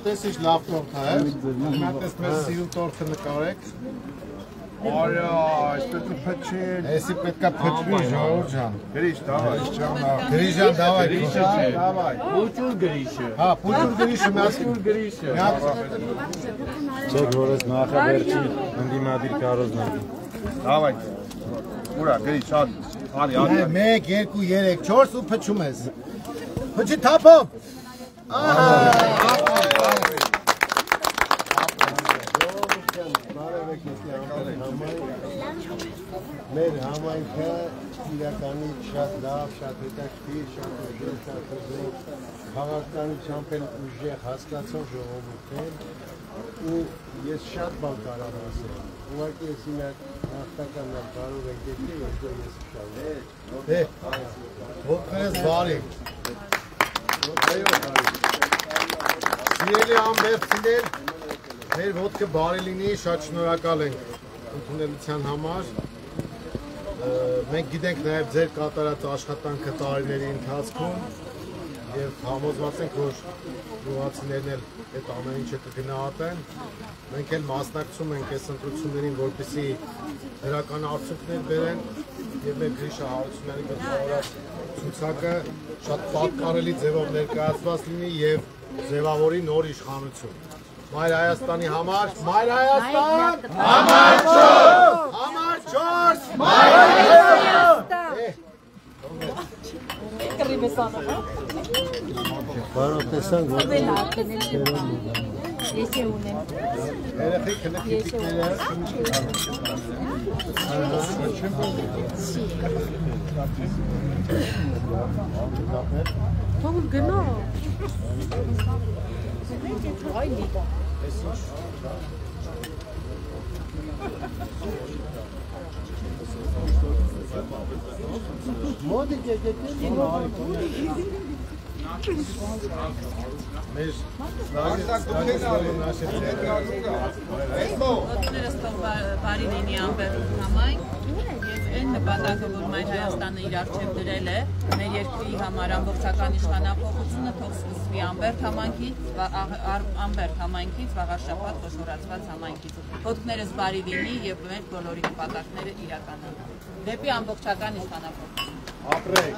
This is love torta, hè? Met is met ziel torta in de karek. Oh ja, is met een petje. Is het met kapetje, Georgia. Gris, давай. Gris, давай. Gris, давай. Putur grisje. Ha, putur grisje, putur grisje. Check որս նախավերջի ընդդիմադիր կարոզնալի։ Давай. Ուրա, gris, արի, արի։ 1, 2, 3, 4 ու փչում ես։ Փչի թափով։ Մեր համայնքը իրականից շատ լավ, շատ հետաքրքիր, շատ ուժեղ, շատ ուժեղ, քաղաքականությամբ էլ ուժեղ հասկացող ժողովուրդ է ու ես շատ բան կարող ասել։ Ուղղակի ես իմ հաղթականն կարող եք դեպի, որտեղ ես շարունակեմ։ Դե, ողքերս բարի։ Սիրելի ամբերցիներ, մեր ոտքը բարի լինի, շատ շնորհակալ ենք ընդունելության համար։ Մենք գիտենք նաև ձեր կատարած աշխատանքը տարիների ընթացքում եւ համոզված ենք, որ գյուղացիներն էլ այդ ամեն ինչը կգնահատեն։ Մենք էլ մասնակցում ենք այս ընտրություններին, որպեսզի դրական արդյունքներ բերեն եւ մեր Գրիշա Հարությունյանի գլխավորած ցուցակը շատ պատկառելի ձևով ներկայացված լինի եւ ձևավորի նոր իշխանություն։ Մայր Հայաստանի համար, Մայր Հայաստան, համար 4, համար 4, Մայր Հայաստան։ Բարով տեսանք, որ ես ունեմ։ Երեխեք քնքիթիկները Թող գնա։ Ay liga. Moda getirdi. Mes բարի լինի ամբեր համայն եւ այն նպատակը, որ Մայր Հայաստանը իր առջեւ դրել է, մեր երկրի համար ամբողջական իշխանապողությունը թող սկսվի Ամբերդ համայնքից, վաղ շաբաթ խոշորացված համայնքից։ Ոտքներս բարի լինի եւ մեր բոլորի նպատակները իրականանան։ Դեպի ամբողջական իշխանապողություն։ Ապրեք։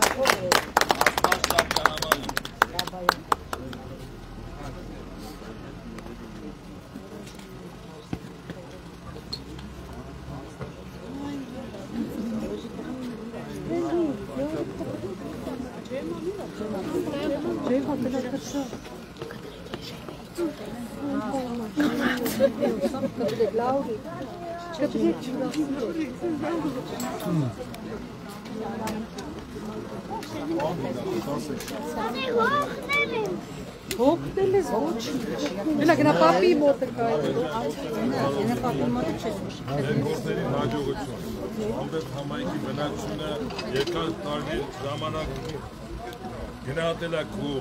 Հոգնել ես ոչ։ Մենա գնա պապի մոտը կայ։ Գնա պապի մոտը չես ոչ։ Գործերին հաջողություն։ Ամբերդ համայնքի բնակչությունը երկար տարի ժամանակ գնահատել է քո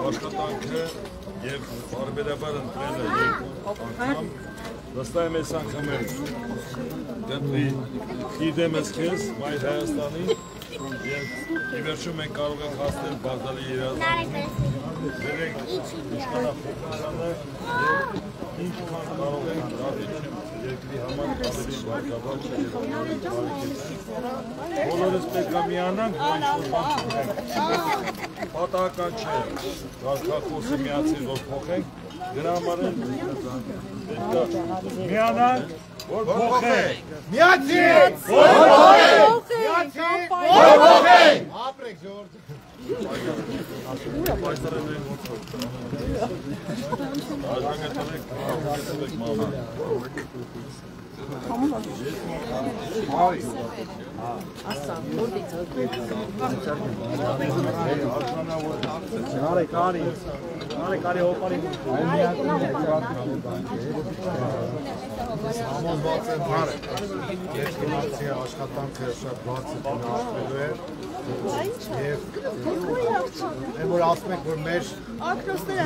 աշխատանքը եւ բարբերաբար ընտրել է երկու անգամ։ Վստահ եմ այս անգամ դեպի իդեմս քեզ Մայր Հայաստանի եւ ի վերջո մենք կարող ենք հասնել բաղդալի երազանքին։ Վերեք իշխանապողությանը եւ ինչքան կարող ենք դարձնել երկրի համար ավելի բարգավաճ եւ բոլորս պետք է միանանք, որ ինչ-որ բան չունենք։ Պատահական չէ, կարգախոսը միացել, որ փոխենք, դրա համար էլ միանանք, որ փոխենք։ Միացիր, որ փոխենք։ Միացիր, որ փոխենք։ Ապրեք ժողովուրդ։ Այժմ Համոզված եմ բարը, երկիմացի աշխատանքը շատ բարձր գնահատվելու է և որ ասում եք, որ մեր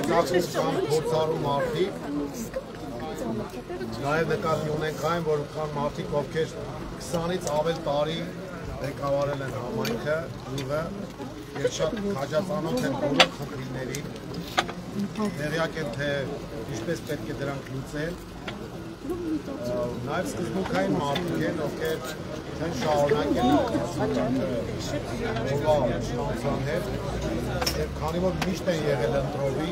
ծակուսան փորձառու մարդիկ նաև նկատի ունենք այն, որ կան մարդիկ, ովքեր 20-ից ավել տարի ղեկավարել են համայնքը, գյուղը և շատ քաջածանոթ են բոլոր խնդիրներին, տեղյակ են, թե ինչպես պետք է դրանք լուծել, նաև սկզբունքային մարդիկ են, ովքեր չեն շարունակել իշխանության հետ և քանի որ միշտ են եղել ընտրովի,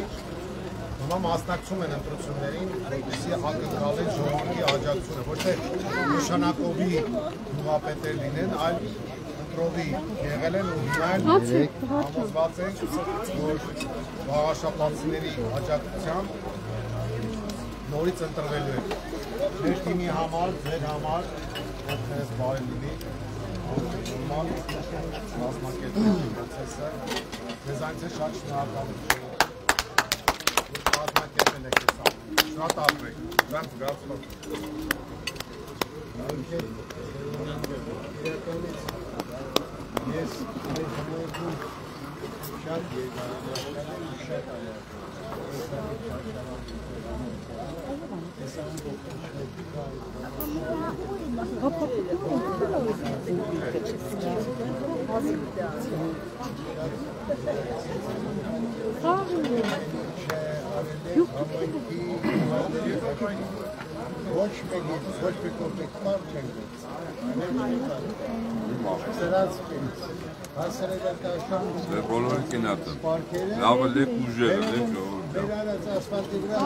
հիմա մասնակցում են ընտրություններին, որպեսզի ակնկալեն ժողովրդի աջակցությունը, ոչ թե նշանակովի գյուղապետեր լինեն, այլ ընտրովի եղել են ու հիմա համոզված ենք, որ վաղաշապացիների աջակցությամբ նորից ընտրվելու են։ Մեր թիմի համար, ձեր համար, ովքերս բարի լինի, նորմալ կազմակերպելու պրոցեսը, մեզ այնց է շատ շնորհակալություն։ Կազմակերպել եք ես աղ։ Շատ ապրեք, շատ գացվող։ Ես մեր համերգում շատ երկարաշարել եմ, շատ ոչ մեկով պար չեն սրանց հասարակական բոլորը կինատը լավը լեք ուժերը լեք մեր արած ասվալտի վրա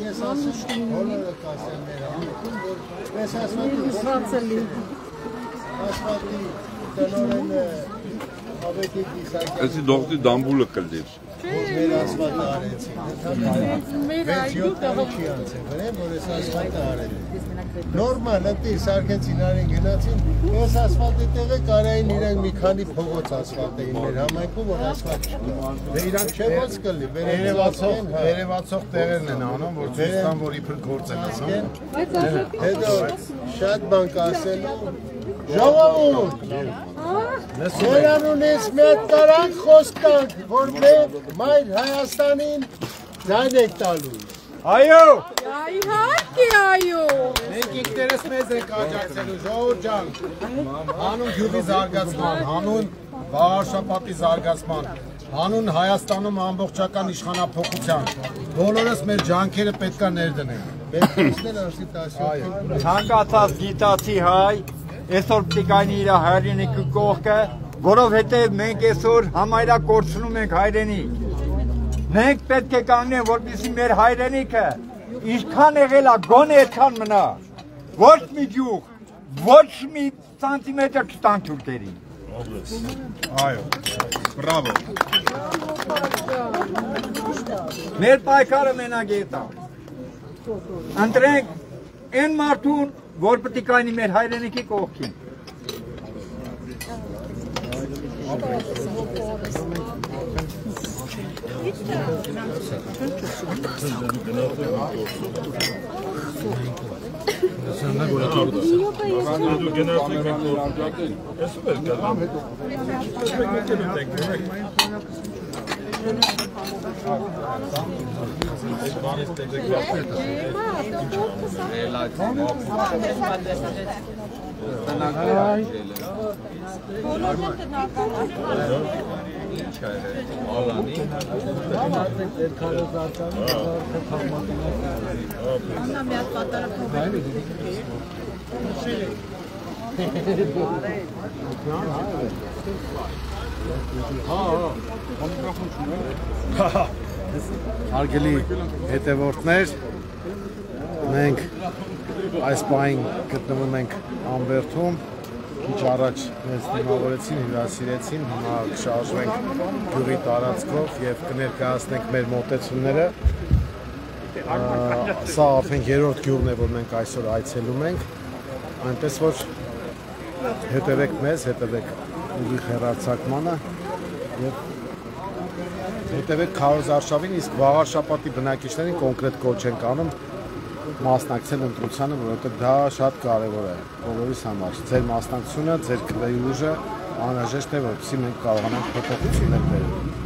ես ասում բոլորը կասեն մեր համերգում, որ ես ասվալտի տնօրենը հավետի կիսակյան Էսի դողտի դամբուլը կլդիր մեր ասվալտը արեցին վեց 7 տարի չի անցել վրեմ, որ ես ասվալտը արել նորմալ ընտիր սարկեցին արին գնացին ես ասվալտի տեղը կարային իրանք մի քանի փողոց ասվալտ էին մեր համայնքում, որ ասվալտ չկա դե իրանք չէ ոնց կլի վերևացող տեղերն են անում, որ ցույց տան, որ իբր գործ են ասում հետո շատ բան կասելու ժողովուրդ Ձերանունից մի հատ տարանք խոսք տանք, որ մեր մայր Հայաստանին ձայն եք տալու Այո Իհարկե այո Մենք ինքներս մեզ ենք աջակցելու ժողովուրդ ջան հանուն գյուղի զարգացման, հանուն վաղաշապատի զարգացման, հանուն Հայաստանում ամբողջական իշխանափոխության բոլորս մեր ջանքերը պետքա ներդնենք Ցանկացած գիտացի հայ այսօր պիտի իր հայրենիքի կողքը, որովհետև մենք այսօր համարյա կորցնում ենք հայրենիք։ Մենք պետք է կանգնենք, որպեսզի մեր հայրենիքը ինչքան եղել է, գոնե այդքան մնա։ Ոչ մի գյուղ, ոչ մի սանտիմետր չտան թուրքերին։ Այո, բրավո։ Մեր պայքարը մենակ է դա։ Ընտրենք այն մարդուն, որ պետք է կայնի մեր հայրենիքի կողքին։ Հարգելի հետևորդներ, մենք այս պահին գտնվում ենք Ամբերդում, քիչ առաջ մեզ դիմավորեցին, հյուրասիրեցին, հիմա կշարժվենք գյուղի տարածքով և կներկայացնենք մեր մոտեցումները։ Սա արդեն երրորդ գյուղն է, որ մենք այսօր այցելում ենք, այնպես որ հետևեք մեզ, հետևեք ուղիղ հեռարձակմանը և հետևեք Քարոզ Արշավին, իսկ վաղ շաբաթի բնակիչներին կոնկրետ կոչ ենք անում մասնակցել ընտրությանը, որովհետև դա շատ կարևոր է բոլորիս համար։ Ձեր մասնակցությունը, ձեր քվեի ուժը անհրաժեշտ է, որպեսզի մենք կարողանանք փոփոխություններ բերել։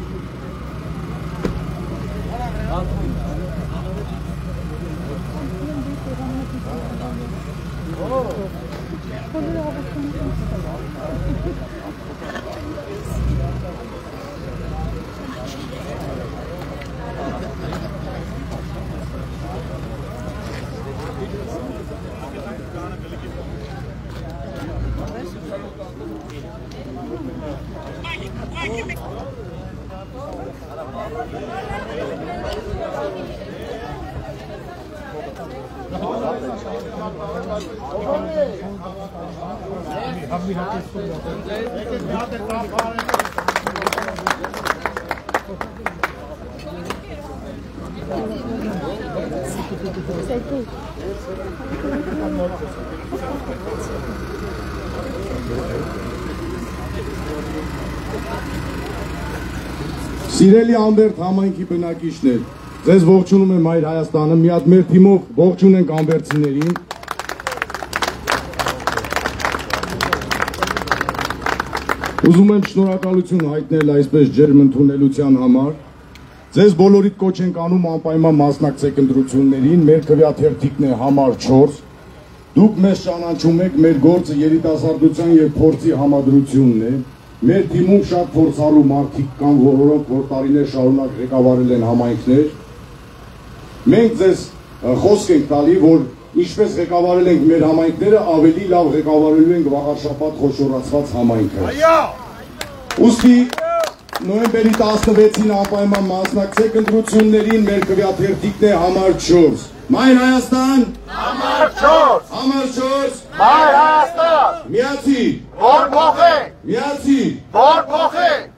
Սիրելի Ամբերդ համայնքի բնակիչներ, ձեզ ողջունում եմ Հայր Հայաստանը, մի հատ մեր թիմով ողջունենք ամբերդցիներին։ Ուզում եմ շնորհակալություն հայտնել այսպես ջերմ ընդունելության համար։ Ձեզ բոլորիդ կոչ ենք անում անպայման մասնակցեք ընտրություններին, մեր քվեաթերթիկն է համար 4։ Դուք մեզ ճանաչում եք, մեր գործը երիտասարդության եւ փորձի համադրությունն է։ Մեր թիմում շատ փորձալու մարդիկ կան, որոնք որ տարիներ շարունակ ղեկավարել են համայնքներ։ Մենք ձեզ խոսք ենք տալի, որ ինչպես ղեկավարել ենք մեր համայնքները, ավելի լավ ղեկավարելու ենք վաղաշաբաթ խոշորացված համայնքը։ Ուստի նոյեմբերի 16-ին անպայման մասնակցեք ընտրություններին, մեր քվեաթերթիկն է համար 4։ Մայր Հայաստան, համար 4, համար 4, Մայր Հայաստան, միացիր, որ փոխենք, միացիր, որ փոխենք։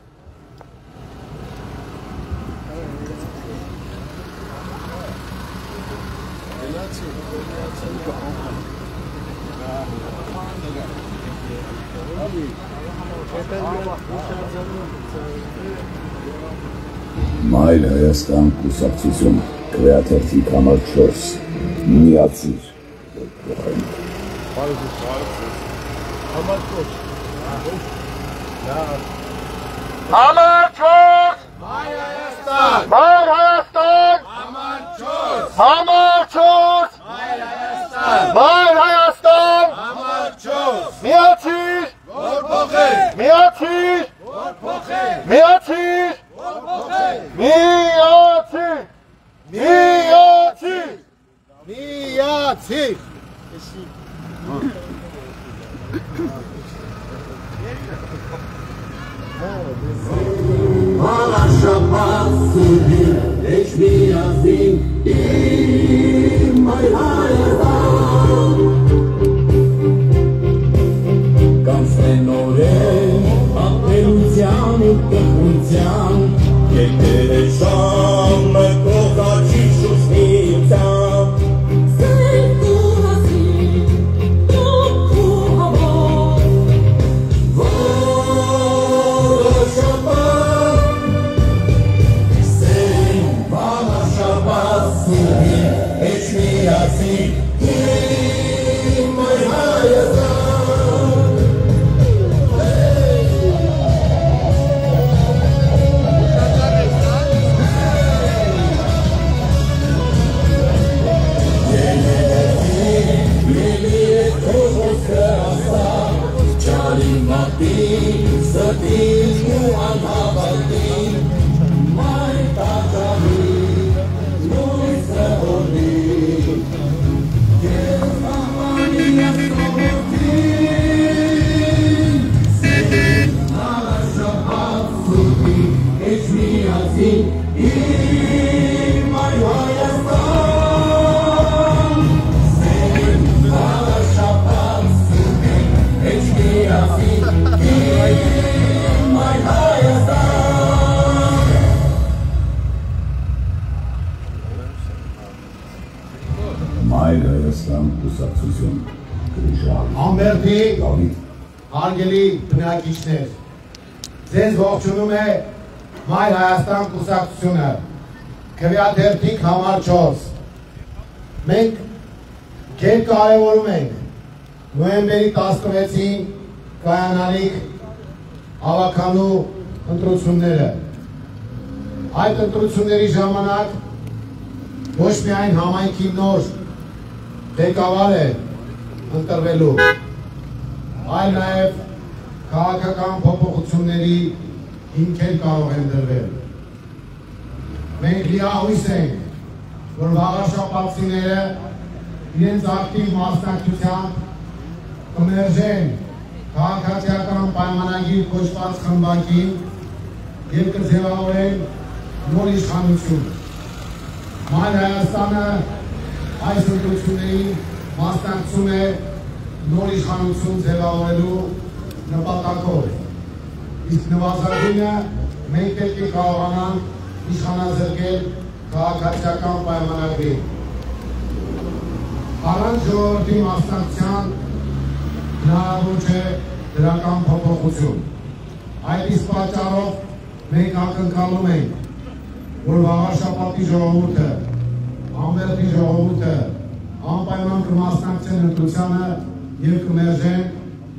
Մայր Հայաստան կուսակցություն, քվեաթերթիկ համար 4, միացիր, Համար 4, Մայր Հայաստան, Մայր Հայաստան, համար 4, համար 4, Մայր Հայաստան, Մայր Հայաստան, համար 4, միացիր, որ փոխենք, միացիր, որ փոխենք, միացիր, որ փոխենք, միացիր, միացիր, միացիր։ Վաղաշաբաթ սուրհին էջ միասին իմ Մայր Հայաստան կանցնեն օրեր ապերության ու տխրության եկել է ժամը կողաչի շուշնիության սեր ու հասին դուք ու համար My Hayastan Ամբերդի հարգելի բնակիչներ, ձեզ ողջունում է Մայր Հայաստան կուսակցությունը, քվեաթերթիկ համար 4։ Մենք գեր կարևորում ենք նոյեմբերի 16-ին կայանալիք հավաքանու ընտրությունները։ Այդ ընտրությունների ժամանակ ոչ միայն համայնքի նոր ղեկավար է ընտրվելու, այլ նաև քաղաքական փոփոխությունների հիմքեր կարող են դրվել։ Մենք լիահույս ենք, որ վաղաշաբաթցիները իրենց ակտիվ մասնակցությամբ կմերժեն քաղաքացիական պայմանագիր կոչված խմբակին և կձևավորեն նոր իշխանություն։ Մայր Հայաստանը այս ընտրություններին մասնակցում է նոր իշխանություն ձևավորելու նպատակով, իսկ նվազագույնը մենք պետք է կարողանանք իշխանազրկել քաղաքացիական պայմանագրին։ Առանց ժողովրդի մասնակցության հնարավոր չէ դրական փոփոխություն։ Այդ իսկ պատճառով մենք ակնկալում ենք, որ վաղաշաբաթի ժողովուրդը, Ամբերդի ժողովուրդը անպայման կմասնակցեն ընտրությանը և կմերժեն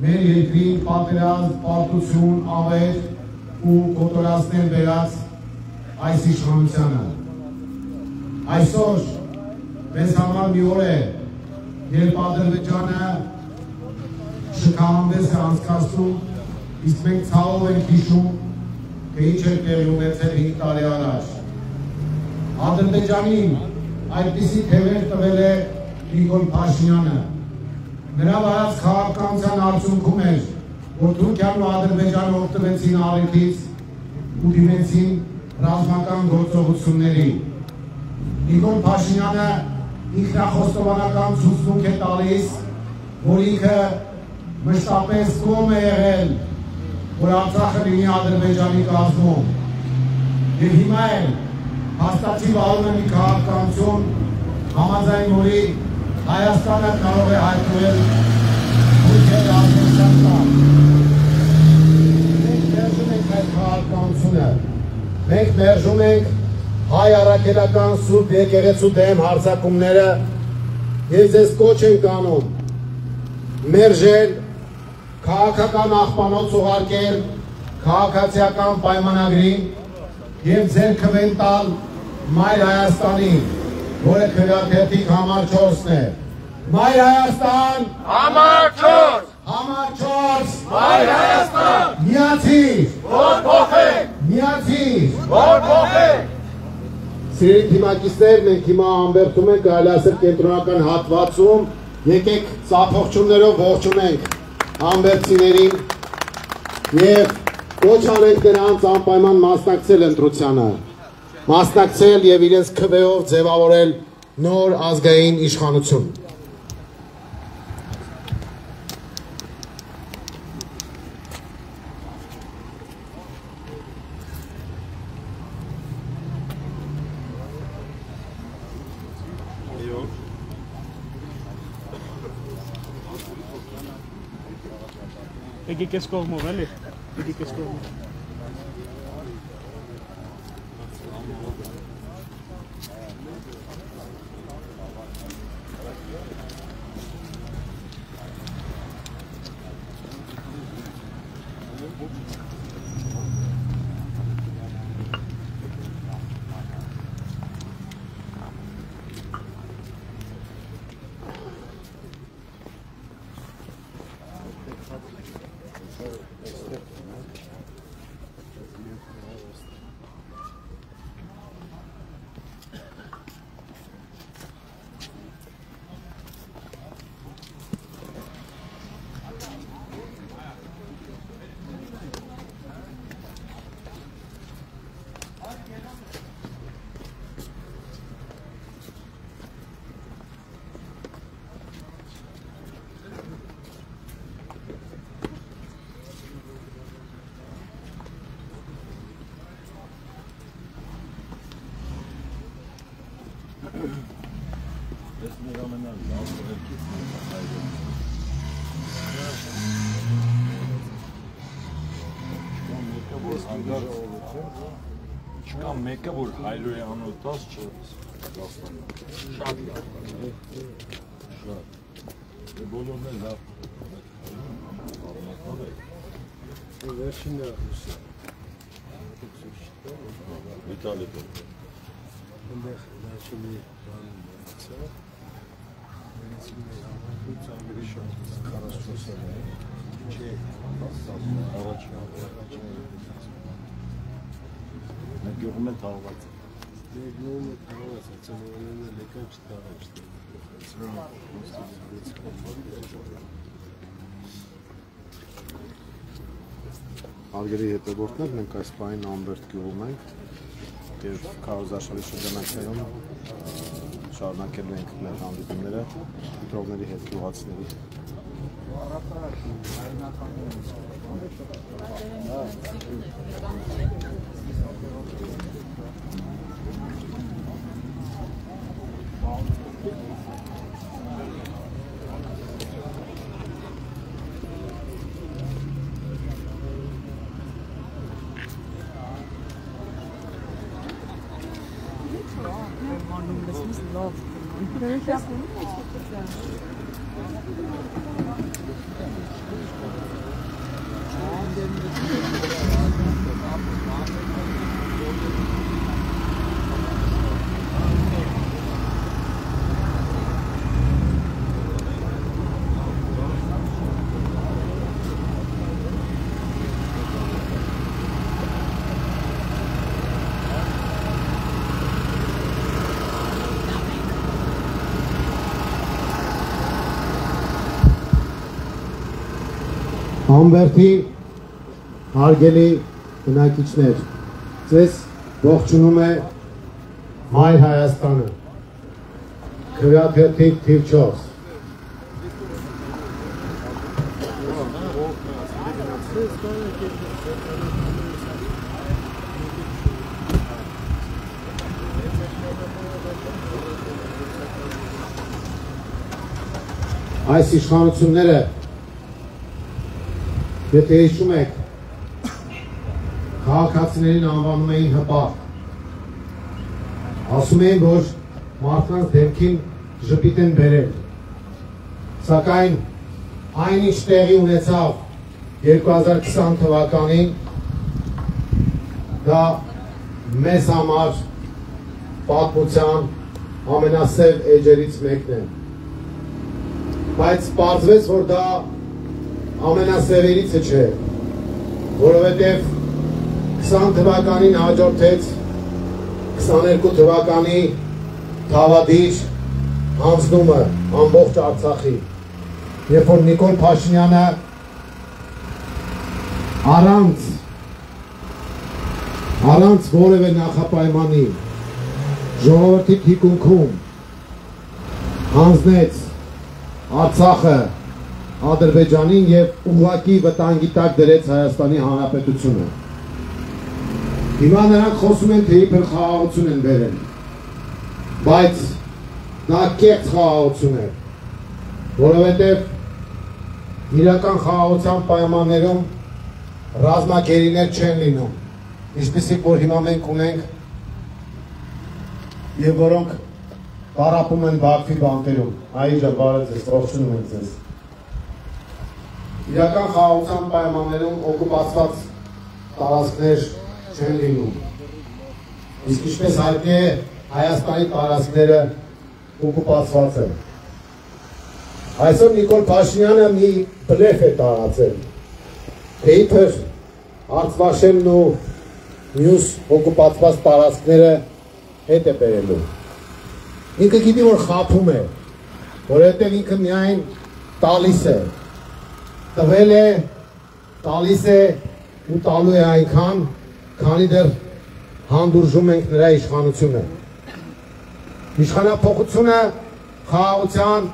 մեր երկրին պատերազմ, պարտություն, ավեր ու կոտորածներ բերած այս իշխանությանը։ Այսօր մեզ համար մի օր է, երբ Ադրբեջանը շքահամբես է անցկացնում, իսկ մենք ցավով ենք հիշում, թե ինչ էր տեղի ունեցել 5 տարի առաջ։ Ադրբեջանին այդպիսի թևեր տվել է Նիկոլ Փաշինյանը։ Նրա վարած քաղաքականության արդյունքում էր, որ Թուրքիան ու Ադրբեջանը օգտվեցին առիթից ու դիմեցին ռազմական գործողությունների։ Նիկոլ Փաշինյանը ինքնախոստովանական ցուցմունք է տալիս, որ ինքը մշտապես կողմ է եղել, որ Արցախը լինի Ադրբեջանի կազմում։ Եվ հիմա էլ հաստատի վարում է մի քաղաքականություն, համաձայն որի Հայաստանը կարող է հայտնվել Թուրքիայի ազդեցության տակ։ Մենք մերժում ենք այդ քաղաքականությունը։ Մենք մերժում ենք հայ առաքելական Սուրբ եկեղեցու դեմ հարձակումները և ձեզ կոչ ենք անում մերժել, քաղաքական աղբանոց ուղարկել քաղաքացիական պայմանագրին և ձեր քվեն տալ Մայր Հայաստանին, որը քվեաթերթիկ համար 4-ն է։ Մայր Հայաստան, համար 4, համար 4, Մայր Հայաստան, միացիր, որ փոխենք, միացիր, որ փոխենք։ Սիրելի թիմակիցներ, մենք հիմա Ամբերդում ենք Գայլասեր կենտրոնական հատվածում, եկեք ծափողջույններով ողջունենք ամբերդցիներին և կոչ անենք նրանց անպայման մասնակցել ընտրությանը, մասնակցել և իրենց քվեով ձևավորել նոր ազգային իշխանություն։ Եկեք ես կողմով, էլի, եկեք ես կողմով։ Չկա մեկը, որ 100-ի անոց 10 չէ, շատ լավ, շատ, բոլորն է լավ, վերջին է Վիտալի ընդեղ վերջինի բանը մեցա, ծամերի շատ 44-ը չէ, առաջին Մենք գյուղում են թաղված է։ Մենք գյուղում են թաղված է, ծնողներն են եկան չթաղած Արգերի հետևորդներ, մենք այս պահին Ամբերտ գյուղում ենք և քարոզարշավի շրջանակներում շարունակելու ենք մեր հանդիպումները ընտրողների հետ գյուղացիների։ Ամբերտի հարգելի բնակիչներ, ձեզ ողջունում է Մայր Հայաստանը, քվեաթերթիկ թիվ 4։ Այս իշխանությունները Եթե հիշում եք, քաղաքացիներին անվանում էին հպարտ, ասում էին, որ մարդկանց դեմքին ժպիտ են բերել, սակայն այն ինչ տեղի ունեցավ 2020 թվականին, դա մեզ համար պատմության ամենասև էջերից մեկն է, բայց պարզվեց, որ դա ամենասևերիցը չէ, որովհետև 20 թվականին հաջորդեց 22 թվականի թավադիր հանձնումը ամբողջ Արցախի, երբ որ Նիկոլ Փաշինյանը առանց որևէ նախապայմանի ժողովրդի թիկունքում հանձնեց Արցախը Ադրբեջանին և ուղղակի վտանգի տակ դրեց Հայաստանի Հանրապետությունը։ Հիմա նրանք խոսում են, թե իբր խաղաղություն են բերել, բայց դա կեղծ խաղաղություն է, որովհետև իրական խաղաղության պայմաններում ռազմագերիներ չեն լինում, ինչպիսիք որ հիմա մենք ունենք և որոնք տարապում են Բաքվի բանտերում։ Այժմ բարև ձեզ, ողջունում ենք ձեզ։ Իրական խաղաղության պայմաններում օկուպացված տարածքներ չեն լինում։ Իսկ ինչպես հայտնի է, Հայաստանի տարածքները օկուպացված են։ Այսօր Նիկոլ Փաշինյանը մի բլեֆ է տարածել, թե իբր Արցախն ու մյուս օկուպացված տարածքները հետ է բերելու։ Ինքը գիտի, որ խաբում է, որովհետև ինքը միայն տալիս է, տվել է, տալիս է ու տալու է այնքան, քանի դեռ հանդուրժում ենք նրա իշխանությունը։ Իշխանափոխությունը խաղաղության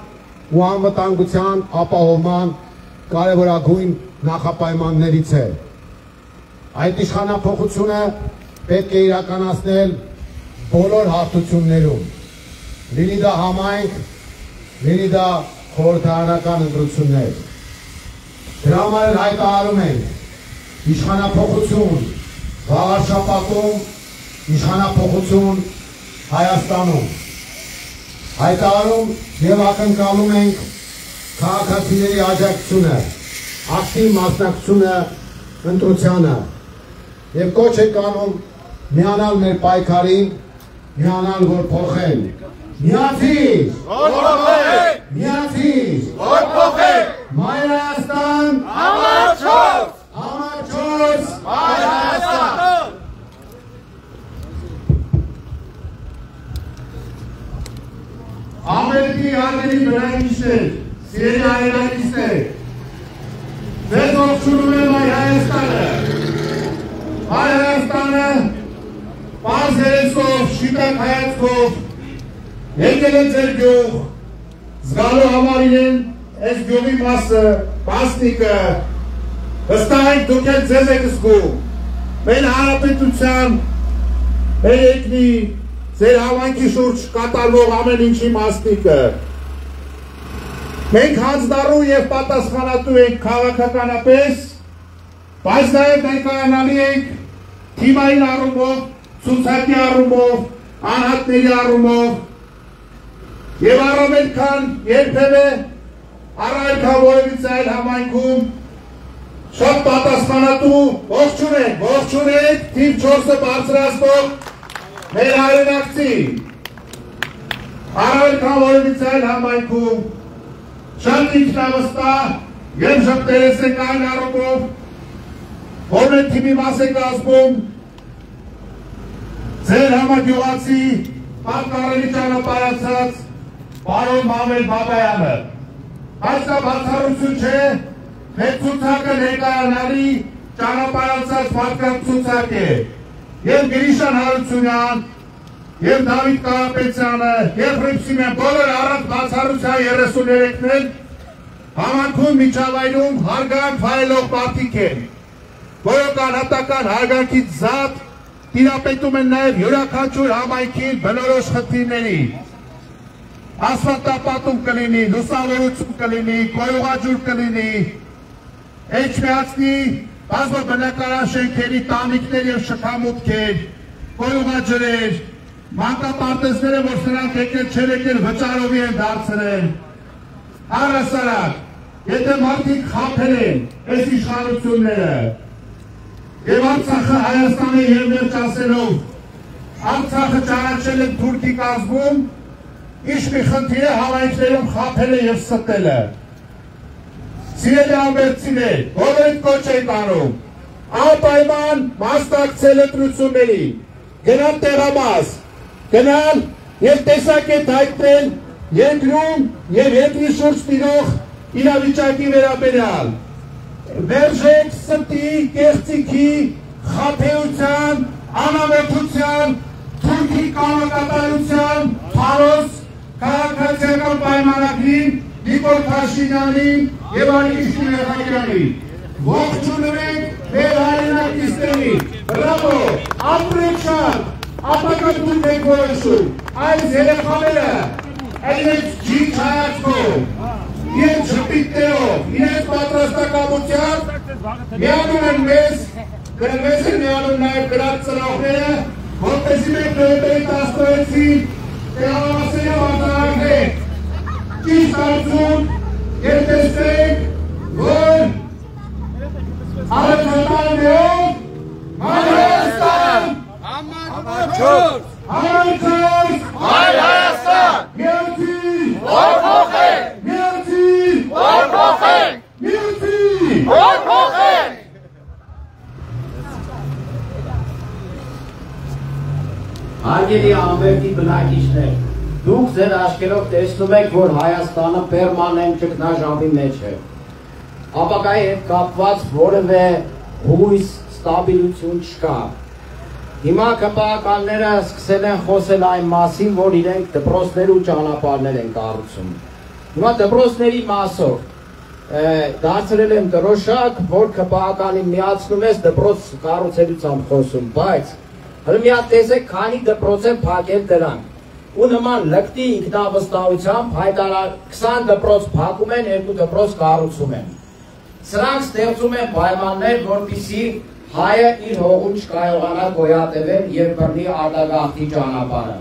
ու անվտանգության ապահովման կարևորագույն նախապայմաններից է։ Այդ իշխանափոխությունը պետք է իրականացնել բոլոր հարթություններում, լինի դա համայնք, լինի դա խորհրդարանական ընտրություններ։ Դրա համար հայտարարում ենք իշխանափոխություն, վաղարշապատում իշխանափոխություն Հայաստանում հայտարարում եւ ակնկալում ենք քաղաքացիների աջակցությունը, ակտիվ մասնակցությունը ընտրությանը եւ կոչ ենք անում միանալ մեր պայքարին, միանալ որ փոխեն։ Միացիր, որ փոխենք, միացիր, որ փոխենք, Մայր Հայաստան, համար 4, Մայր Հայաստան։ Ամերիկի հարգելի բնակիչներ, սիրելի հայրենակիցներ, ձեզ ողջունում եմ Մայր Հայաստանը։ Մայր Հայաստանը պարզ երեսով, շիտակ հայացքով եկել է ձեր գյուղ, զգալու համար իրեն այս գյուղի մասը, մասնիկը, վստահ ենք դուք եք ձեզ եք զգում, մեր հանրապետության, մեր երկրի, ձեր հավանքի շուրջ կատարվող ամեն ինչի մասնիկը։ Մենք հանձնառու և պատասխանատու ենք քաղաքականապես, բայց նաև ներկայանալի ենք թիմային առումով, ցուցակի առումով, անհատների առումով և առավել քան երբևէ առայքան որևիցե այլ համայնքում շատ պատասխանատու ողջունենք թիվ 4-ը բարձրացնող մեր հայրենակցի, առավել քան որևիցե այլ համայնքում շատ ինքնավստահ և ժպտերեսական առումով, որ մեր թիմի մաս է կազմում ձեր համագյուղացի պատկառելի ճանապարհացած պարոն Մամել Բաբայանը, բայց դա բացառություն չէ, մեր ցուցակը ներկայանալի ճանապարհացած մարդկանց ցուցակ է, և Գրիշան Հարությունյան, և Դավիթ Կարապետյանը, և Հռիփսիմյան բոլոր առանց բացառության 33-ներ համանքում միջավայրում հարգանք վայելող մարդիկ են, որոնք անհատական հարգանքից զատ տիրապետում են նաև յուրաքանչյուր համայնքին բնորոշ խնդիրների։ Ասֆալտապատում կլինի, լուսավորություն կլինի, կոյուղաջուր կլինի, էջմիածնի բազմաբնակարան շենքերի տանիքներ և շքամուտքեր, կոյուղաջրեր, մանկապարտեզները, որ սրանք եկել չեր եկել վճարովի են դարձրել։ Առհասարակ, եթե մարդիկ խաբել են այս իշխանությունները և Արցախը Հայաստանի և վերջ ասելով Արցախը ճանաչել են թուրքի կազմում, ինչ մի խնդիր է համայնքներում խաբելը և ստելը։ Սիրելի ամբերցիներ, բոլորիդ կոչ ենք անում, անպայման մասնակցել ընտրությունների, գնալ տեղամաս, գնալ և տեսակետ հայտնել երկրում և երկրի շուրջ տիրող իրավիճակի վերաբերյալ։ Մերժեք ստի, կեղծիքի, խաբեության, անամոթության, թուրքի կամակատարության, փարոս, քաղաքացիական պայմանագրին, Նիկոլ Փաշինյանին և Ալիքին Եղակյանին։ Ողջունում ենք մեր հայրենակիցներին, բրավո, ապրեք շատ, ապակա դուք եք որոշում, այս երեխաները, իրենց ջիչ հայացքով, իրենց ժպիտներով, իրենց պատրաստակամությամբ միանում են մեզ են միանում նաև գրած ծրաղները, որպեսզի մենք նոյեմբերի 16-ին տեղամասերի արձանագրենք ճիշտ արդյունք և տեսնենք, որ առաջատարներով Մայր Հայաստան, համար 4, Մայր Հայաստան, միացիր, որ փոխենք, միացիր, որ փոխենք, միացիր, որ փոխենք։ Հարգելի ամբերդի բնակիչներ, դուք ձեր աչքերով տեսնում եք, որ Հայաստանը պերմանենտ ճգնաժամի մեջ է։ Ապակայի հետ կապված որևէ հույս, ստաբիլություն չկա։ Հիմա ԿՊԱ-ականները սկսել են խոսել այն մասին, որ իրենք դպրոցներ ու ճանապարհներ են կառուցում։ Հիմա դպրոցների մասով դարձրել եմ դրոշակ, որ ԿՊԱ-ականին միացնում ես դպրոց կառուցելուց խոսում, բայց հələ մի հատ տեսեք, քանի դպրոց են փակել դրանք։ Ու նման լկտի ինքնավստահությամբ 20 դպրոց փակում են, 2 դպրոց կառուցում են։ Սրանք ստեղծում են պայմաններ, որպեսզի հայը իր հողում չկարողանա գոյատևել եւ բռնի արտագաղթի ճանապարհը։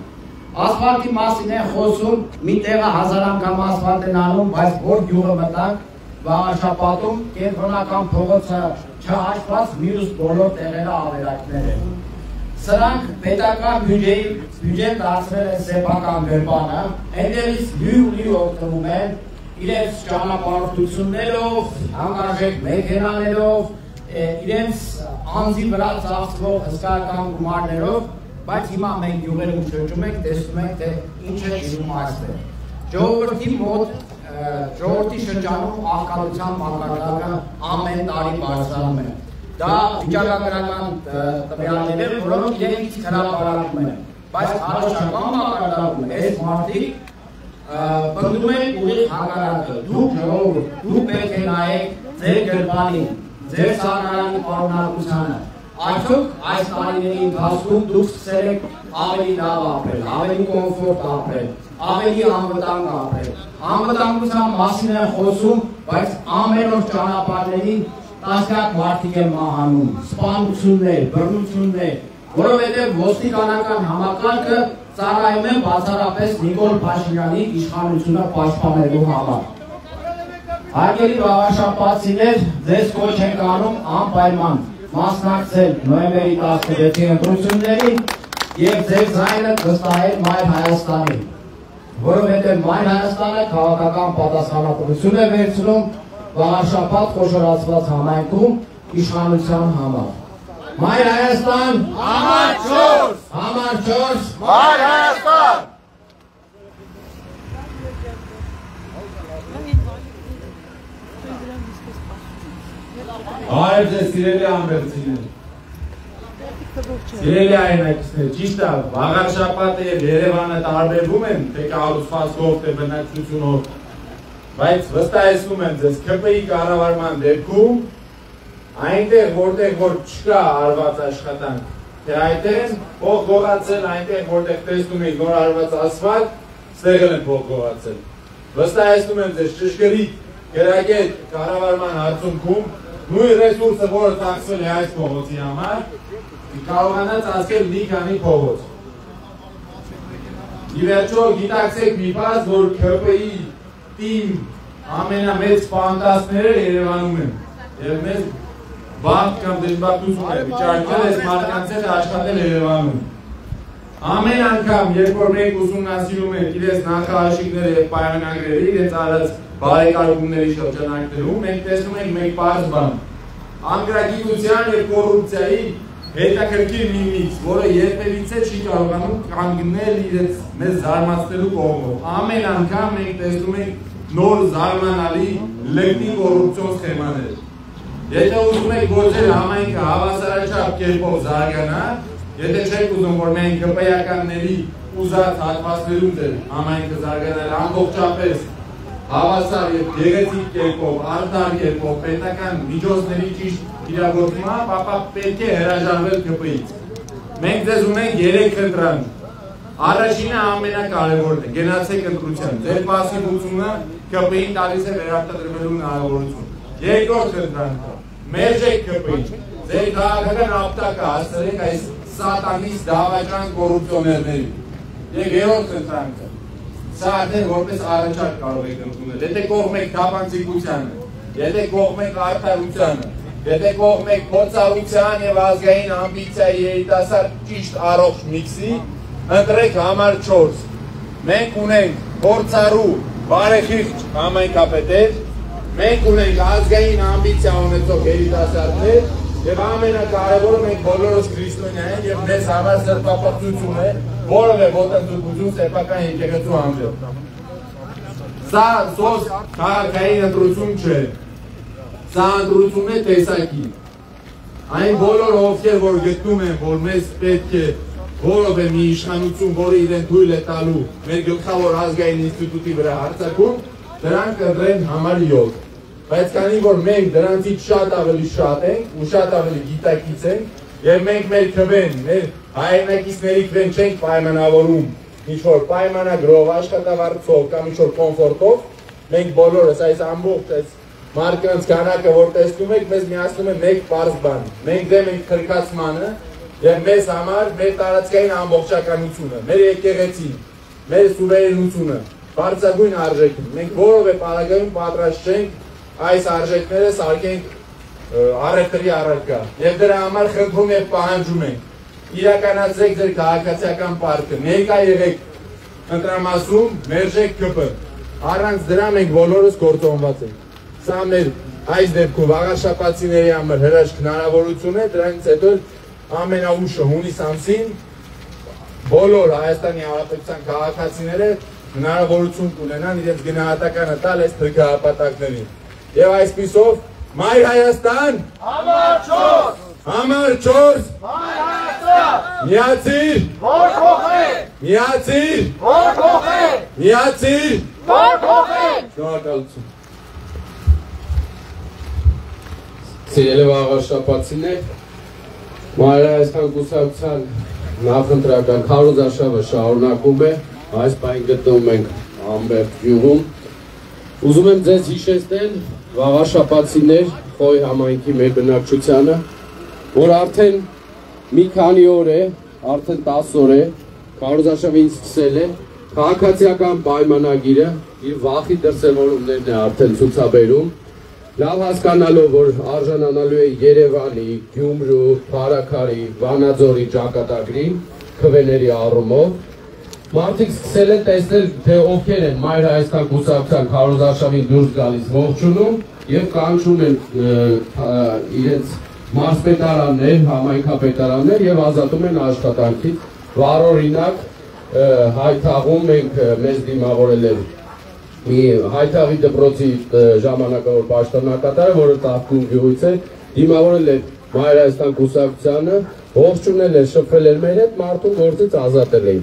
Ասֆալտի մասին են խոսում, մի տեղը 1000 անգամ ասֆալտ են անում, բայց որ գյուղը մտանք, Վաղարշապատում կենտրոնական փողոցը չհաշված մյուս բոլոր տեղերը ավերակներ են։ Սրանք պետական բյուջեն դարձրել են սեփական գրպանը, այնտեղից լի օգտվում են իրենց ճանապարհորդություններով, հանգարժեք մեքենաներով, իրենց անձի վրա ծախսվող հսկայական գումարներով, բայց հիմա մենք գյուղերում շրջում ենք, տեսնում ենք, թե ինչ է գնում այստեղ։ Ժողովրդի շրջանում աղքատության մակարդակը ամեն տարի բարձրանում է։ Դա վիճակագրական տվյալներ են, որոնք իրենից հրապարակում են, բայց հարաբերական մակարդակում այս մարդիկ պնդում են ուղիղ հակառակը։ Դուք ժողովուրդ, դուք պետք է նայեք ձեր գրպանին, ձեր սահմանանի պարունակությանը։ Արդյոք այս տարիների ընթացքում դուք սկսել եք ավելի լավ ապրել, ավելի կոմֆորտ ապրել, ավելի անվտանգ ապրել։ Անվտանգության մասին են խոսում, բայց ամեն օր ճանապարհներին տասնյակ մարդիկ են մահանում, սպանություններ, բռնություններ, որովհետև ոստիկանական համակարգը ծառայում է բացառապես Նիկոլ Փաշինյանի իշխանությունը պաշտպանելու համար։ Հարգելի վաղաշապատցիներ, ձեզ կոչ ենք անում անպայման մասնակցել նոյեմբերի 16-ի ընտրություններին եւ ձեր ձայնը վստահել Մայր Հայաստանին, որովհետեւ Մայր Հայաստանը քաղաքական պատասխանատվություն է վերցնում Վաղարշապատ խոշորացված համայնքում իշխանության համար։ Մայր Հայաստան, համար 4, համար 4, Մայր Հայաստան։ Այր ձեզ սիրելի ամբերցիներ, սիրելի այնակիցներ, ճիշտ է, Վաղարշապատը և Երևանը տարբերվում են, թե կառուցվածքով, թե բնակչությունով, բայց վստահեցնում եմ ձեզ ՔՊ-ի կառավարման դեպքում այնտեղ, որտեղ որ չկա արված աշխատանք, թե այդտեղ են փող գողացել, այնտեղ, որտեղ տեսնում եք նոր արված ասֆալտ, ստեղել են փող գողացել։ Վստահեցնում եմ ձեզ ճշգրիտ գրագետ կառավարման արդյունքում նույն ռեսուրսը, որը ծախսվել է այս փողոցի համար, կարողանա ծախսել մի քանի փողոց։ Ի վերջո գիտակցեք մի բան, որ ՔՊ-ի թիմ ամենամեծ ֆանտաստները Երևանում են, եւ մեզ բանտ կամ դժբախտություն է վիճակվել այս մարդկանց հետ աշխատել Երևանում։ Ամեն անգամ, երբ որ մենք ուսումնասիրում ենք իրենց նախարարությունները եւ պայմանագրերը, իրենց արած բարեկարգումների շրջանակներում, մենք տեսնում ենք մեկ պարզ բան. անգրագիտության եւ կոռուպցիայի հետաքրքիր մի միքս, որը երբևիցե չի կարողանում կանգնել իրենց մեզ զարմացնելու կողմով։ Ամեն անգամ մենք տեսնում ենք նոր զարմանալի լեգտի կոռուպցիոն սխեմաներ։ Եթե ուզում եք որ ձեր համայնքը հավասարաչափ կերպով զարգանա, եթե չեք ուզում որ մենք ԿՊ-ականների ուզած հատվածներում ձեր համայնքը զարգանալ ամբողջապես հավասար եւ գեղեցիկ կերպով, արդար կերպով պետական միջոցների ճիշտ իրագործումը, ապա պետք է հրաժարվել ԿՊ-ից։ Մենք ձեզ ունենք 3 խնդրանք։ Առաջինը ամենակարևորն է, գնացեք ընտրության։ Ձեր պասիվությունը ԿՊ-ին տալիս է վերարտադրվելու հնարավորություն։ Երկրորդ խնդրանքը, մերժեք ԿՊ-ին։ Ձեր քաղաքական ապտակը հասցրեք այս սատանից դավաճան կոռուպցիոներներին։ Եվ երրորդ խնդրանքը, սա արդեն որպես առաջարկ կարող եք ընդունել։ Եթե կողմեք թափանցիկությանը, եթե կողմեք արդարությանը, եթե կողմեք փորձառության եւ ազգային ամբիցիայի երիտասարդ ճիշտ առողջ միքսի, ընտրեք համար 4։ Մենք ունենք փորձառու, բարեխիղճ համայնքապետեր, մենք ունենք ազգային ամբիցիա ունեցող երիտասարդներ եւ ամենակարևորը մենք բոլորս քրիստոնյա ենք եւ մեզ համար սրբապղծություն է որևէ ոտնձգություն սեփական եկեղեցու հանդեպ։ Սա սոս քաղաքային ընտրություն չէ, սա ընտրություն է տեսակի։ Այն բոլոր ովքեր որ գտնում են որ մեզ պետք է որևէ մի իշխանություն, որը իրեն թույլ է տալու մեր գլխավոր ազգային ինստիտուտի վրա հարձակում, դրանք ընտրեն համար 7։ Բայց քանի որ մենք դրանցից շատ ավելի շատ ենք ու շատ ավելի գիտակից ենք եւ մենք մեր քվեն, մեր հայրենակիցների քվեն չենք պայմանավորում ինչ-որ պայմանագրով, աշխատավարձով կամ ինչ-որ կոմֆորտով, մենք բոլորս այս ամբողջ այս մարդկանց քանակը որ տեսնում եք, մեզ միացնում է մեկ պարզ բան։ Մենք դեմ ենք քրքացմանը եւ մեզ համար մեր տարածքային ամբողջականությունը, մեր եկեղեցին, մեր սուվերենությունը, բարձրագույն արժեքն։ Մենք որով է պարագայում պատրաստ չենք այս արժեքները սարքենք առևտրի առարկա։ Եվ դրա համար խնդրում եւ պահանջում ենք իրականացրեք ձեր քաղաքացիական պարտքը, ներկա եղեք ընտրամասում, մերժեք ԿՊ։ Առանց դրա մենք բոլորս գործոնված ենք։ Սա մեր այս դեպքում վաղաշապացիների համար հրաշք հնարավորություն է, դրանից հետո ամենաուշը հունիս ամսին բոլոր Հայաստանի Հանրապետության քաղաքացիները հնարավորություն կունենան իրենց գնահատականը տալ այս թրքահապատակներին։ Եվ այսպիսով Մայր Հայաստան, համար 4, համար 4, Մայր Հայաստան, միացիր, որ փոխենք, միացիր, որ փոխենք, միացիր, որ փոխենք։ Շնորհակալություն։ Սիրելի վաղաշապացիներ, Մայր Հայաստան կուսակցության նախընտրական քարոզարշավը շարունակում է, այս պահին գտնվում ենք Ամբերդ գյուղում։ Ուզում եմ ձեզ հիշեցնել վաղաշապացիներ Խոյ համայնքի մեր բնակչությանը, որ արդեն մի քանի օր է, արդեն 10 օր է, քարոզարշավին սկսել է, քաղաքացիական պայմանագիրը իր վախի դրսևորումներն է արդեն ցուցաբերում, լավ հասկանալով, որ արժանանալու է Երևանի, Գյումրու, Փարաքարի, Վանաձորի ճակատագրին, քվեների առումով, մարդիկ սկսել են տեսնել, թե ովքեր են Մայր Հայաստան կուսակցության քարոզարշավին դուրս գալիս ողջունում եւ կանչում են իրենց մարզպետարաններ, համայնքապետարաններ եւ ազատում են աշխատանքից։ Վառօրինակ Հայթաղում մենք մեզ դիմավորել էր մի Հայթաղի դպրոցի ժամանակավոր պաշտոնակատարը, որը Ծաղկուն գյուղից է, դիմավորել էր Մայր Հայաստան կուսակցությանը, ողջունել էր, շփվել էր մեր հետ, մարդուն գործից ազատել էին։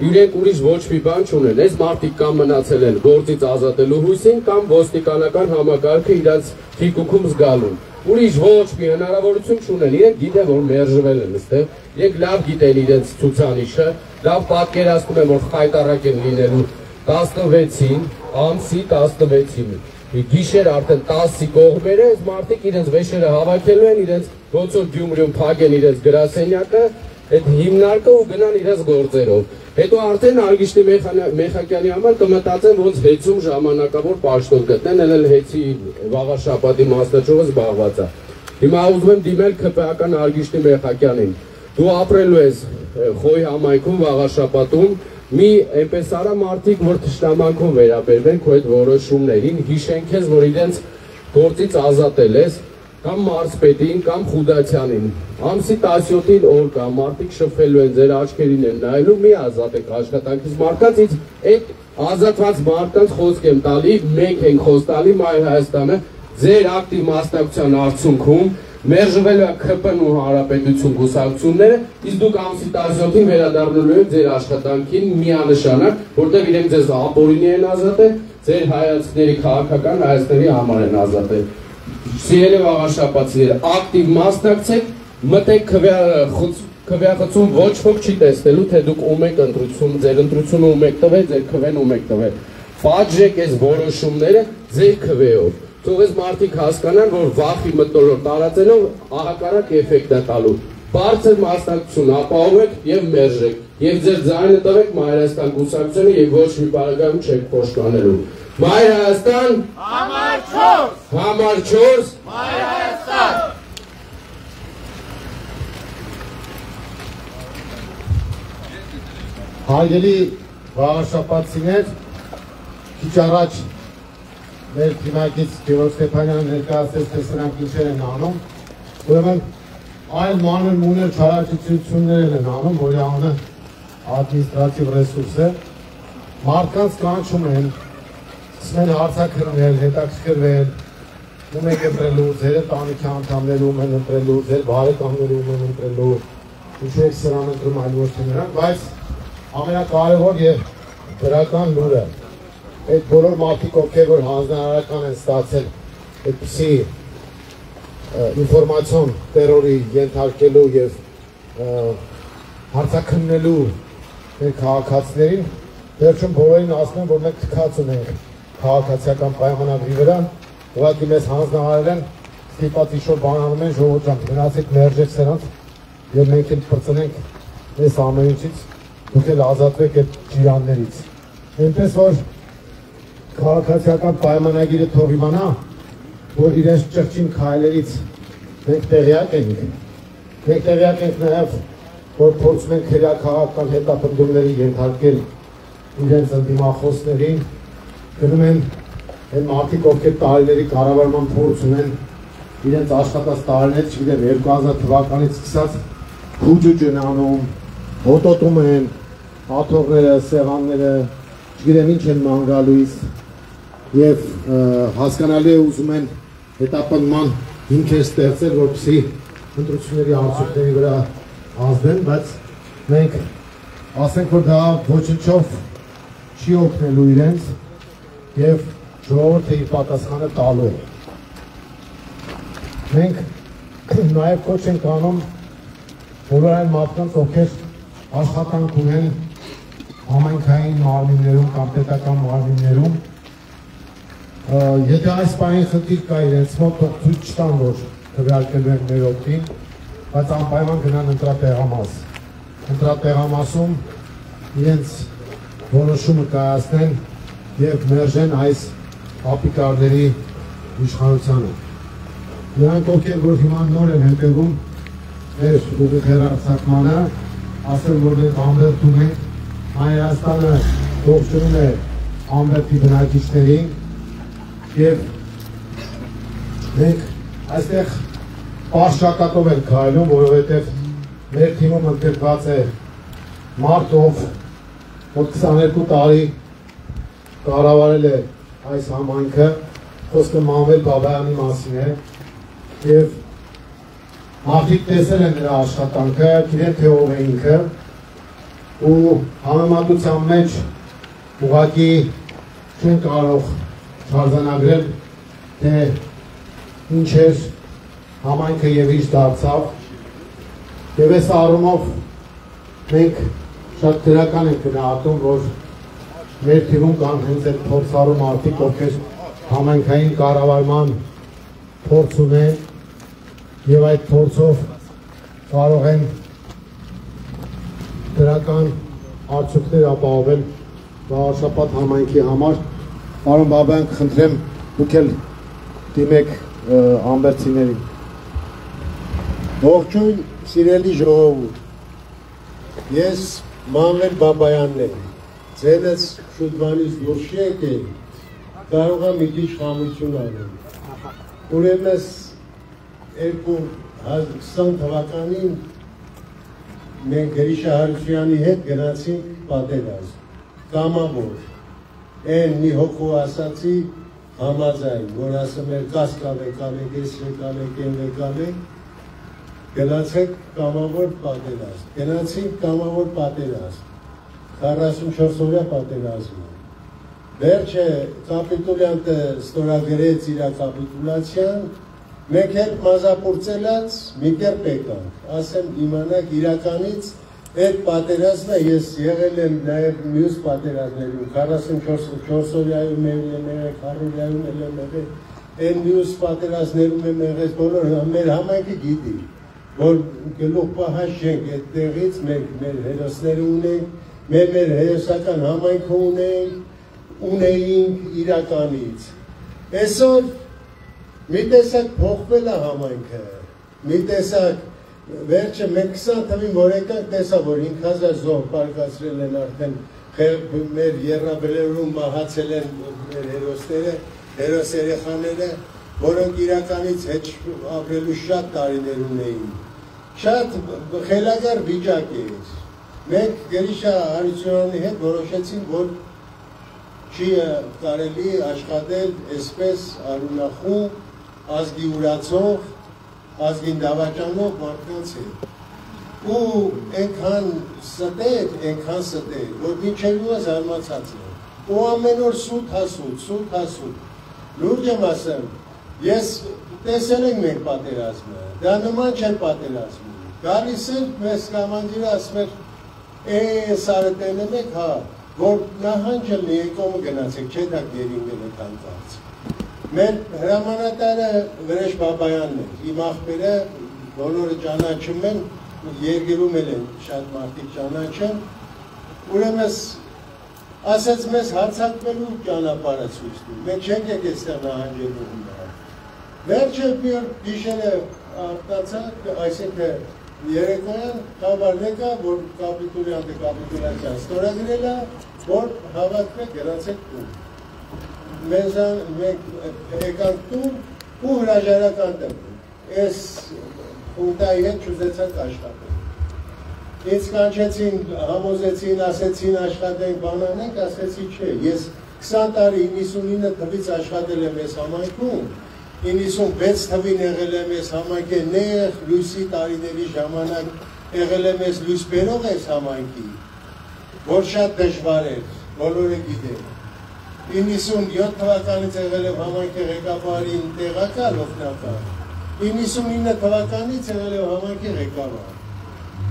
Իրենք ուրիշ ոչ մի բան չունեն, այս մարդիկ կամ մնացել են գործից ազատելու հույսին, կամ ոստիկանական համակարգը իրաց թիկունքում զգալուն։ Ուրիշ ոչ մի հնարավորություն չունեն, իրենք գիտեն, որ մերժվել են այստեղ, իրենք լավ գիտեն իրենց ցուցանիշը, լավ պատկերացնում են, որ խայտառակ են լինելու 16-ին, ամսի 16-ին։ Գիշեր արդեն 10-ի կողմերը, այս մարդիկ իրենց վեշերը հավաքելու են, իրենց ոնց որ Գյումրիում փակեն իրենց գրասենյակը, այդ հիմնարկը ու գնան իրենց գործերով։ Հետո արդեն Արգիշտի Մեխակյանի համար կմտածեն ոնց հեծում ժամանակավոր պաշտոն գտնեն, էլ հեծի վաղաշապատի մասնաճյուղը զբաղված է։ Հիմա ուզում եմ դիմել ՔՊ-ական Արգիշտի Մեխակյանին։ Դու ապրելու ես Խոյ համայնքում վաղաշապատում, մի այնպես արա մարդիկ, որ թշնամանքում վերաբերվեն քո այդ որոշումներին, հիշեն քեզ, որ իրենց գործից ազատել ես, կամ մարզպետին, կամ Խուդացյանին։ Ամսի 17-ին օր կա, մարդիկ շփվելու են, ձեր աչքերին են նայելու, մի ազատեք աշխատանքից մարդկանց, այդ ազատված մարդկանց խոսք եմ տալի, մենք ենք խոսք տալի Մայր Հայաստանը, ձեր ակտիվ մասնակցության արդյունքում մերժվել է ՔՊ-ն ու Հանրապետություն կուսակցությունները, իսկ դուք ամսի 17-ին վերադառնալու եք ձեր աշխատանքին միանշանակ, որտեղ իրենք ձեզ ապօրինի են ազատել, ձեր հայացքների քաղաքական Հայաստանի համար են ազատել։ Սիրելի վաղաշապացիներ, ակտիվ մասնակցեք, մտեք քվեախցում ոչ ոք չի տեսնելու, թե դուք ում եք ընտրություն, ձեր ընտրությունը ում եք տվել, ձեր քվեն ում եք տվել։ Պատժեք այս որոշումները ձեր քվեով։ Թող այս մարդիկ հասկանան, որ վախի մթնոլորտ տարածելով ահակարակ էֆեկտ է տալու։ Բարձր մասնակցություն ապահովեք եւ մերժեք։ Եվ ձեր ձայնը տվեք Մայր Հայաստան կուսակցությանը եւ ոչ մի բաժանում չեք փոշմանելու։ Մայր Հայաստան, համար 4, համար 4, Մայր Հայաստան։ Հարգելի վաղաշապացիներ, քիչ առաջ մեր թիմակից Գևորգ Ստեփանյանը ներկայացրեց, թե սրանք ինչեր են անում, ուրեմն այլ մանր մուներ չարաճություններ են անում, որի անունը ադմինիստրատիվ ռեսուրս է, մարդկանց կանչում են, սկսում են հարցաքրվել, հետաքրքրվել, ում եք ընտրելու, ձեր ընտանիքի անդամները ում են ընտրելու, ձեր բարեկամները ում են ընտրելու, ինչու եք սրան ընտրում այլ ոչ թե նրանք, բայց ամենակարևոր եւ դրական լուրը այդ բոլոր մարդիկ, ովքեր որ հանձնարարական են ստացել այդպիսի ինֆորմացիոն տերորի ենթարկելու եւ հարցաքննելու մեր քաղաքացիներին, վերջում բոլորին ասում եմ, որ մենք թքած ունենք քաղաքացիական պայմանագրի վրա ուղղակի մեզ հանձնարարել են, ստիպած ինչ-որ բան անում են, ժողովուրդ ջան, գնացեք մերժեք սրանց եւ մենք էլ պրծնենք այս ամեն ինչից, դուք էլ ազատվեք այդ ջիրաններից։ Այնպես որ քաղաքացիական պայմանագիրը թող իմանա, որ իրենց ճղճին քայլերից մենք տեղյակ ենք։ Մենք տեղյակ ենք նաեւ, որ փորձում ենք քրեական հետապնդումների ենթարկել իրենց ընդդիմախոսներին, գնում են այն մարդիկ, ովքեր տարիների կառավարման փորձ ունեն, իրենց աշխատած տարիներից, չգիտեմ, 2000 թվականից սկսած քուջուջ են անում, հոտոտում են, աթոռները, սեղանները, չգիտեմ ինչ են մանգալույս եւ հասկանալի է ուզում են հետապնդման հիմքեր ստեղծել, որպեսզի ընտրությունների արդյունքների վրա ազդեն, բայց մենք ասենք, որ դա ոչնչով չի օգնելու իրենց եւ ժողովուրդը իր պատասխանը տալու է։ Մենք նաեւ կոչ ենք անում բոլոր այն մարդկանց, ովքեր աշխատանք ունեն համայնքային մարմիններում կամ պետական մարմիններում, եթե այս պահին խնդիր կա իրենց մոտ, թող ցույց չտան, որ քվեարկելու են մեր օգտին, բայց անպայման գնան ընտրատեղամաս։ Ընտրատեղամասում իրենց որոշումը կայացնեն եւ մերժեն այս ապիկարների իշխանությանը։ Նրանք ովքեր որ հիմա նոր են հետևում մեր ուղիղ հեռարձակմանը, ասել որ մենք ամբերդում ենք, Հայաստանը ողջունում է ամբերդի բնակիչներին եւ մենք այստեղ պաշտակատով ենք քայլում, որովհետեւ մեր թիմում ընդգրկված է մարդ, ով 22 տարի կառավարել է այս համայնքը, խոսքը Մանվել Բաբայանի մասին է եւ մարդիկ տեսել են նրա աշխատանքը, գիտեն թե ով է ինքը ու համեմատության մեջ ուղղակի չեն կարող չարձանագրել թե ինչ էր համայնքը եւ ինչ դարձավ եւ այս առումով մենք շատ դրական ենք գնահատում, որ մեր թիմում կան հենց այդ փորձառու մարդիկ, ովքեր համայնքային կառավարման փորձ ունեն եւ այդ փորձով կարող են դրական արդյունքներ ապահովել Վաղարշապատ համայնքի համար։ Պարոն Բաբայան, կխնդրեմ դուք էլ դիմեք ամբերցիներին։ Ողջույն սիրելի ժողովուրդ, ես Մանվել Բաբայանն եմ, ձենս շուտվանից դուրս եկել, կարող եմ մի քիչ խամություն անել։ Ուրեմն 2020 թվականին մենք Գրիշա Հարությունյանի հետ գնացինք պատերազմ, կամավոր, այն մի հոգու ասացի համաձայն, որ ասում էր կասկավ եկալ եք, ես եկալ եք, են եկալ եք, գնացեք կամավոր պատերազմ, գնացինք կամավոր պատերազմ, 44 օրյա պատերազմ։ Վերջը կապիտուլյանտը ստորագրեց իր կապիտուլացիան, մենք էլ մազապուրծելած մի կերպ եկանք, ասեմ իմանաք իրականից այդ պատերազմը ես եղել եմ նաև մյուս պատերազմներում, 44 օրյայում եմ եղել, 100-յայում եմ եղել, այն մյուս պատերազմներում եմ եղել, բոլոր մեր համայնքը գիտի, որ գլուխ պահած չենք այդտեղից, մենք մեր հերոսները ունենք, մեր հերոսական համայնքը ունեինք իրականից։ Այսօր մի տեսակ փոխվել է համայնքը, մի տեսակ վերջը մենք 20 թվին որ եկանք տեսա, որ 5000 զոհ պարկացրել են արդեն մեր եռաբերերում մահացել են մեր հերոսները, հերոս երեխաները, որոնք իրականից հետ ապրելու շատ տարիներ ունեին։ Շատ խելագար վիճակ էր։ Մենք Գրիշա Հարությունյանի հետ որոշեցինք, որ չի կարելի աշխատել այսպես արունախում, ազգի ուրացող, ազգին դավաճանող մարդկանց հետ։ Ու այնքան ստեր, որ մինչև ուղղ զարմացած է։ Ու ամեն օր սուտ հասուտ։ Լուրջ եմ ասեմ, ես տեսել ենք մենք պատերազմը, դա նման չէ պատերազմը։ Գալիս էր մեզ կամանձիրը ասում էր, սարետենեմ եք, որ նահանջել մի եկոմը գնացեք, չէ դա գերին գնեք հանկարծ։ Մեր հրամանատարը Վրեժ Բաբայանն է, իմ աղբերը բոլորը ճանաչում են, երկրում են շատ մարդիկ ճանաչեն, ուրեմն ասաց մեզ հարձակվելու ճանապարհը ցույց տուր, մենք չենք եկել այստեղ նահանջելու հիմա։ Վերջը մի օր գիշերը արտացանք, այսինքն երեկոյան խավարն եկա, որ կապիտուլյանտը կապիտուլյացիան ստորագրել է, որ հավաքվեք, գնացեք տուն։ Մենք եկանք տուն ու հրաժարական տվին։ Այս խունտայի հետ չուզեցանք աշխատել։ Ինձ կանչեցին, համոզեցին, ասեցին աշխատենք, բանանենք, ասեցի չէ։ Ես 20 տարի 99 թվից աշխատել եմ այս համայնքում, 96 թվին եղել եմ այս համայնքի նեղ լույսի տարիների ժամանակ եղել եմ այս լույս բերող այս համայնքի, որ շատ դժվար էր, բոլորը գիտեն։ 97 թվականից եղել եմ համայնքի ղեկավարին տեղակալ օգնական, 99 թվականից եղել եմ համայնքի ղեկավար։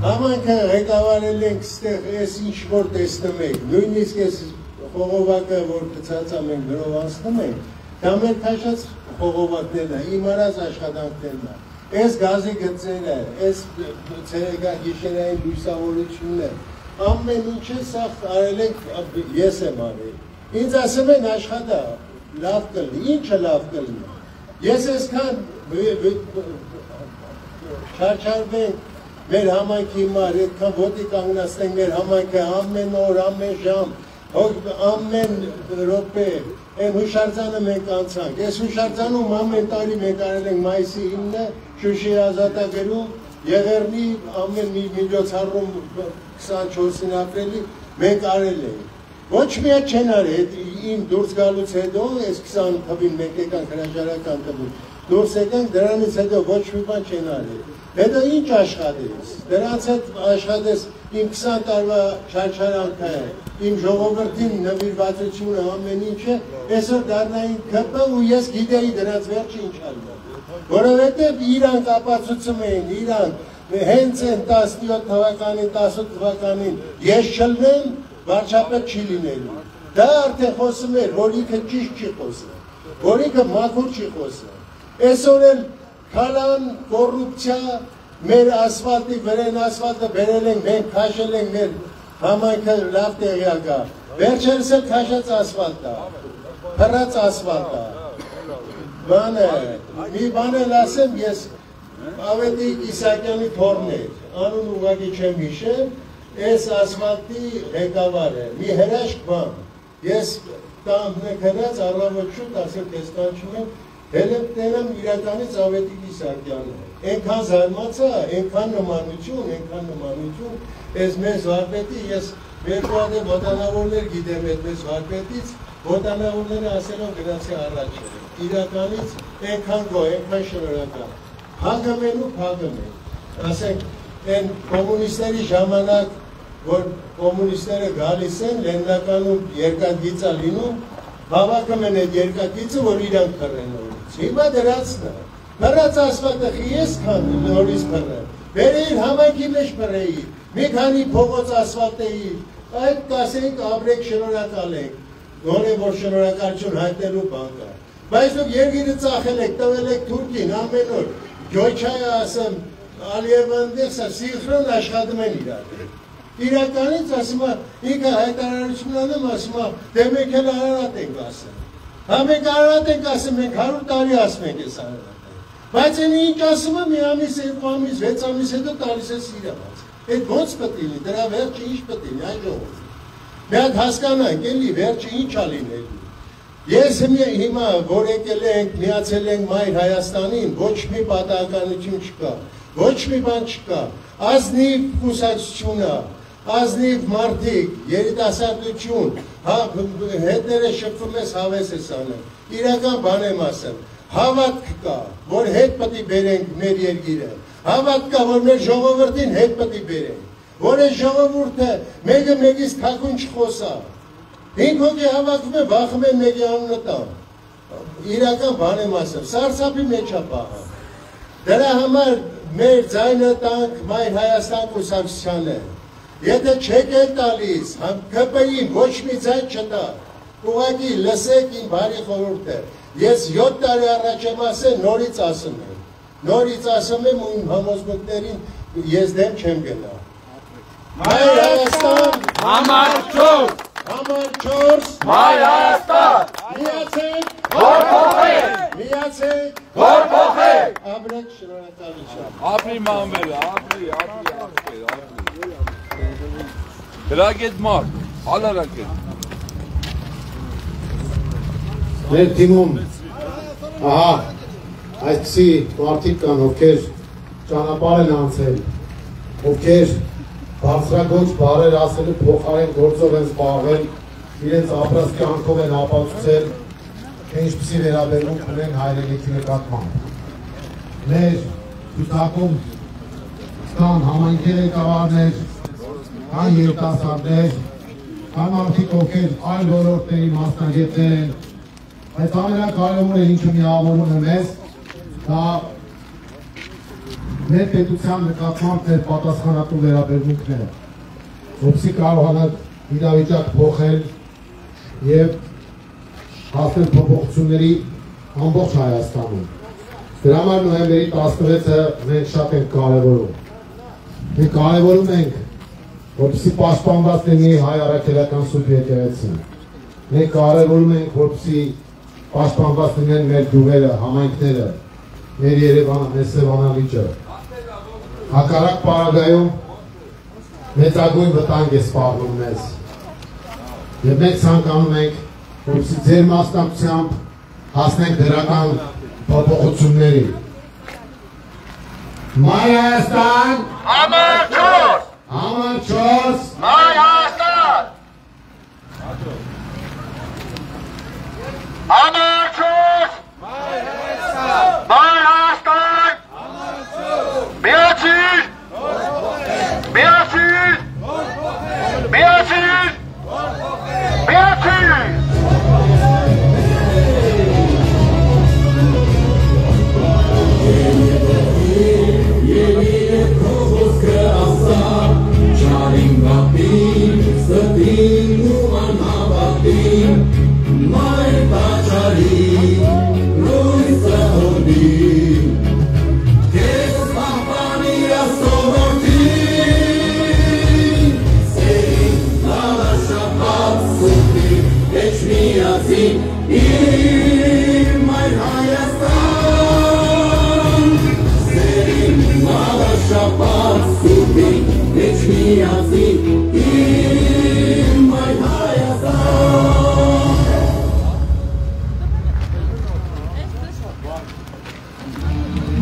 Համայնքը ղեկավարել ենք ստեղ այս ինչ որ տեսնում եք, նույնիսկ այս խողովակը, որ գցած մենք գրով անցնում ենք, դա մեր քաշած խողովակներն է, իմ արած աշխատանքներն է, այս գազի գծերը, այս գիշերային լույսավորությունն է, ամեն ինչը սա արել ենք, ես եմ արել, ինձ ասում են աշխատա, լավ կլինի, ինչը լավ կլինի, ես այսքան չարչարվենք, մեր համայնքի համար, այդքան ոտի կանգնացնենք մեր համայնքը ամեն օր, ամեն ժամ, ամեն րոպե, այն հուշարձանը մենք անցանք, այս հուշարձանում ամեն տարի մենք արել ենք մայիսի 9-ը, Շուշի ազատագրում, Եղեռնի ամեն միջոցառում 24-ին ապրիլի մենք արել ենք։ Ոչ միայն չեն արել, իմ դուրս գալուց հետո, այս 20 թվին մենք եկանք հրաժարական տվին, դուրս եկանք, դրանից հետո ոչ մի բան չեն արել։ Հետո ինչ աշխատես, դրանց հետ աշխատես իմ 20 տարվա չարչարանքը, իմ ժողովրդին նվիրվածությունը ամեն ինչը, այսօր դառնային ԿՊ ու ես գիտեի դրանց վերջը ինչ արել։ Որովհետև իրանք ապացուցում էին, իրանք հենց են 17 թվականին, 18 թվականին ես չլնեմ, վարչապետ չի լինելու։ Դա արդեն խոսում էր, որ ինքը ճիշտ չի խոսում, որ ինքը մաքուր չի խոսում։ Այսօր էլ քալան, կոռուպցիա, մեր ասֆալտի վրան ասֆալտը բերել ենք, մենք քաշել ենք մեր համայնքը լավ տեղյակ է։ Վերջերս էլ քաշած ասֆալտ է, փռած ասֆալտ է։ Բանը, մի բան էլ ասեմ, ես Ավետիք Իսակյանի թոռն էր, անուն ուղղակի չեմ հիշել, այս ասֆալտի ղեկավար է, մի հրաշք բան։ Ես տան քնած առավոտ շուտ ասեմ, ես կանչում եմ, հելը տենեմ իրականից Ավետիք Իսակյանը։ Այնքան զարմացա, այնքան նմանություն, այս մեզ վարպետի, ես երկու հատ ոտանավորներ գիտեմ այդ մեզ վարպետից, ոտանավորները ասելով գնացի առաջ էր։ Իրականից այնքան գո, այնքան շնորհակալ։ Փագում են ու փագում են։ Ասենք, այն կոմունիստների ժամանակ, որ կոմունիստները գալիս են, լեննականում երկաթգիծ է լինում, հավաքում են այդ երկաթգիծը, որ իրանք փռեն նորից։ Հիմա դրանցն է։ Փռած ասֆալտը ես քան նորից փռել։ Բերեին համայնքի մեջ փռեի, մի քանի փողոց ասֆալտեի, այդ կասեինք ապրեք շնորհակալ ենք, գոնե որ շնորհակալություն հայտնելու բան կա։ Բայց դուք երկիրը ծախել եք, տվել եք Թուրքին ամեն օր, Ջոյչայը ասեմ, Ալիևան դեսա սինխրոն աշխատում են իրար։ Իրականից ասում է, ինքը հայտարարություն անում, ասում է, դե մենք էլ Արարատ ենք ասում։ Հա մենք Արարատ ենք ասում, մենք 100 տարի ասում ենք այս Արարատը։ Բայց այն ինչ ասում է, մի ամիս, երկու ամիս, 6 ամիս հետո տալիս է սիրված։ Այդ ոնց պետք է լինի, դրա վերջը ինչ պետք է լինի, այ ժողովուրդ։ Մի հատ հասկանանք, էլի վերջը ինչ է լինելու։ Ես հիմա, որ եկել ենք, միացել ենք Մայր Հայաստանին, ոչ մի պատահականություն չկա, ոչ մի բան չկա, ազնիվ կուսակցություն է, ազնիվ մարդիկ, երիտասարդություն, հետները շփվում ես հավես ես անում, իրական բան եմ ասեմ, հավատք կա, որ հետ պետք է բերենք մեր երկիրը, հավատք կա, որ մեր ժողովրդին հետ պետք է բերենք, որ այս ժողովուրդը մեկը մեկից թաքուն չխոսա, 5 հոգի հավաքվում է, վախում են մեկի անունը տան, իրական բան եմ ասեմ, սարսափի մեջ է պահը, դրա համար մեր ձայնը տանք Մայր Հայաստան կուսակցությանը, եթե չեք էլ տալիս, ԿՊ-ին ոչ մի ձայն չտա, ուղղակի լսեք իմ բարի խորհուրդը, Ես 7 տարի առաջ եմ ասել, նորից ասում եմ։ Նորից ասում եմ ու իմ համոզմունքներին ես դեմ չեմ գնա։ Հայր Հայաստան Համար 4 Համար 4 Հայր Հայաստան Միացեք Որ փոխեք Միացեք Որ փոխեք Ապրեք շնորհակալություն Ապրի մանվերը, ապրի Գրագետ մարդ, հալարակետ Մեր թիմում ահա այսպիսի մարդիկ կան, ովքեր ճանապարհ են անցել, ովքեր բարձրագույն բառեր ասելու փոխարեն գործով են զբաղվել, իրենց ապրած կյանքով են ապացուցել, թե ինչպիսի վերաբերմունք ունեն հայրենիքի նկատմամբ։ Մեր ցուցակում կան համայնքի ղեկավարներ, կան երիտասարդներ, կան մարդիկ, ովքեր այլ ոլորտների մասնագետներ են, բայց ամենակարևորը ինչը միավորում է մեզ, դա մեր պետության նկատմամբ մեր պատասխանատու վերաբերմունքները, որպեսզի կարողանանք իրավիճակ փոխել եւ հասնել փոփոխությունների ամբողջ Հայաստանում։ Դրա համար նոյեմբերի 16-ը մենք շատ ենք կարևորում։ Մենք կարևորում ենք, որպեսզի պաշտպանված լինի հայ առաքելական սուրբ եկեղեցին։ Մենք կարևորում ենք, որպեսզի պաշտպանված լինեն մեր գյուղերը, համայնքները, մեր Երևանը, մեր Սևանալիճը։ Հակառակ պարագայում մեծագույն վտանգ է սպառնում մեզ։ Եվ մենք ցանկանում ենք, որպեսզի ձեր մասնակցությամբ հասնենք դրական փոփոխությունների։ Մայր Հայաստան, Համար 4 Համար 4 Մայր Հայաստան Համար 4 Մայր Հայաստան Մայր Հայաստան Միացիր Միացիր Միացիր Միացիր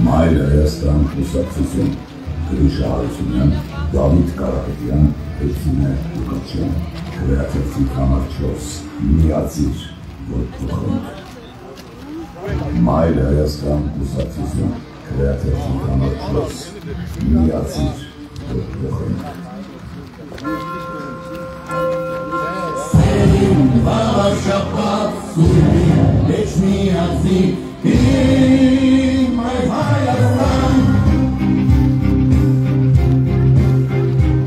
Մայր Հայաստան կուսակցություն Գրիշա Հարությունյան, Դավիթ Կարապետյան, Էրթինե Ուկաչյան, Քրեաթերթիկ Համար 4, Միացիր, որ փոխենք։ Մայր Հայաստան կուսակցություն Քրեաթերթիկ Համար 4, Միացիր, որ փոխենք։ Սերին վարաշապատ սուրի, մեջ միացիր, Մայր Հայաստան